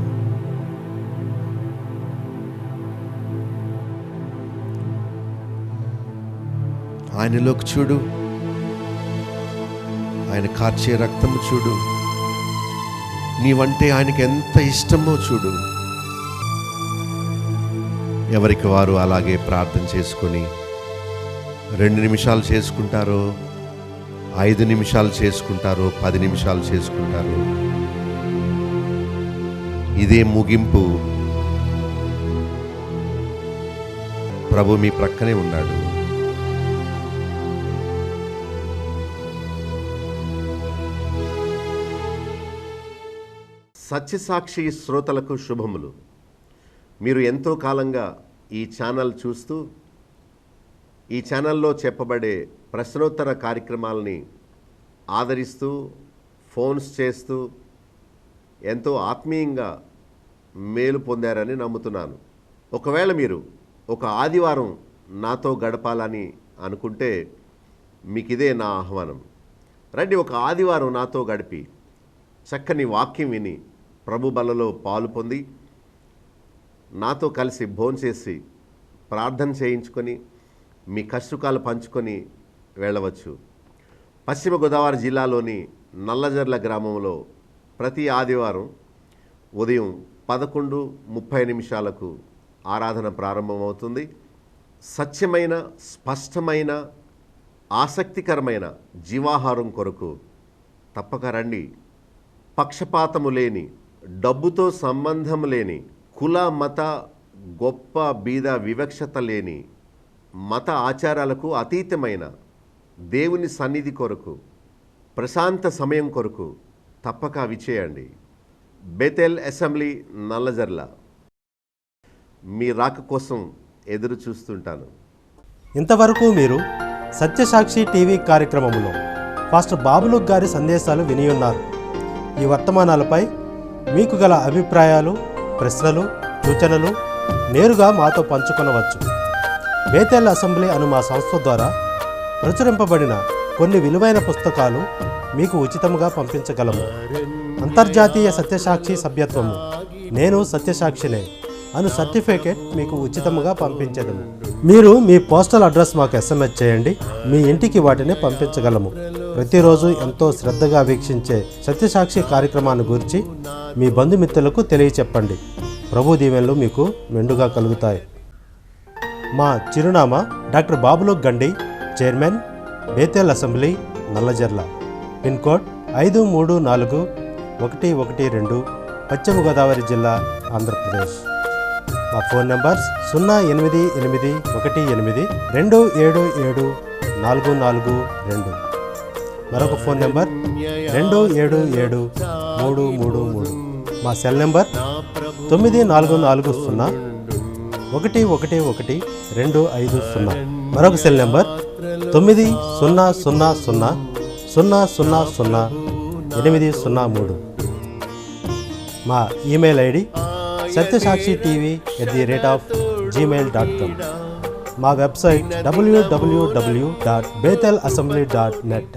ఆయనలోకి చూడు, ఆయన కార్చే రక్తము చూడు. నీవంటే ఆయనకి ఎంత ఇష్టమో చూడు. ఎవరికి వారు అలాగే ప్రార్థన చేసుకొని 2 నిమిషాలు చేసుకుంటారో, 5 నిమిషాలు చేసుకుంటారో, 10 నిమిషాలు చేసుకుంటారో, ఇదే ముగింపు. ప్రభు మీ ప్రక్కనే ఉన్నాడు. సత్యసాక్షి శ్రోతలకు శుభములు. మీరు ఎంతో కాలంగా ఈ ఛానల్ చూస్తూ, ఈ ఛానల్లో చెప్పబడే ప్రశ్నోత్తర కార్యక్రమాలని ఆదరిస్తూ, ఫోన్స్ చేస్తూ ఎంతో ఆత్మీయంగా మేలు పొందారని నమ్ముతున్నాను. ఒకవేళ మీరు ఒక ఆదివారం నాతో గడపాలని అనుకుంటే మీకు ఇదే నా ఆహ్వానం. రండి, ఒక ఆదివారం నాతో గడిపి చక్కని వాక్యం విని ప్రభు బలలో పాలు పొంది నాతో కలిసి భోంచేసి ప్రార్థన చేయించుకొని మీ కష్టకాలు పంచుకొని వెళ్ళవచ్చు. పశ్చిమ గోదావరి జిల్లాలోని నల్లజర్ల గ్రామంలో ప్రతి ఆదివారం ఉదయం 11:30 ఆరాధన ప్రారంభమవుతుంది. సత్యమైన, స్పష్టమైన, ఆసక్తికరమైన జీవాహారం కొరకు తప్పక రండి. పక్షపాతము లేని, డబ్బుతో సంబంధం లేని, కుల మత గొప్ప బీద వివక్షత లేని, మత ఆచారాలకు అతీతమైన దేవుని సన్నిధి కొరకు, ప్రశాంత సమయం కొరకు తప్పక విచేయండి. Bethel assembly, Nallajarla. మీ రాక కోసం ఎదురు చూస్తుంటాను. ఇంతవరకు మీరు సత్యసాక్షి టీవీ కార్యక్రమంలో పాస్టర్ బాబులుక్ గారి సందేశాలు విని ఉన్నారు. ఈ వర్తమానాలపై మీకు గల అభిప్రాయాలు, ప్రశ్నలు, సూచనలు నేరుగా మాతో పంచుకొనవచ్చు. బేతెల్ అసెంబ్లీ అను మా సంస్థ ద్వారా ప్రచురింపబడిన కొన్ని విలువైన పుస్తకాలు మీకు ఉచితంగా పంపించగలము. అంతర్జాతీయ సత్యసాక్షి సభ్యత్వము, నేను సత్యసాక్షినే అను సర్టిఫికేట్ మీకు ఉచితంగా పంపించదము. మీరు మీ పోస్టల్ అడ్రస్ మాకు SMS చేయండి, మీ ఇంటికి వాటిని పంపించగలము. ప్రతిరోజు ఎంతో శ్రద్ధగా వీక్షించే సత్యసాక్షి కార్యక్రమాన్ని గురించి మీ బంధుమిత్రులకు తెలియచెప్పండి. ప్రభు దీవెనలు మీకు మెండుగా కలుగుతాయి. మా చిరునామా doctor Babuluk Gandi, chairman, Bethel assembly, Nallajerla. Pin code 534112, పశ్చిమ గోదావరి జిల్లా, ఆంధ్రప్రదేశ్. మా ఫోన్ నెంబర్స్ 08818277442. మరొక ఫోన్ నెంబర్ 277333. మా సెల్ నెంబర్ 9440111250. మరొక సెల్ నెంబర్ 9000000803. మా ఈమెయిల్ ఐడి satysakshiTV@gmail.com. మా వెబ్సైట్ www.betelassembly.net.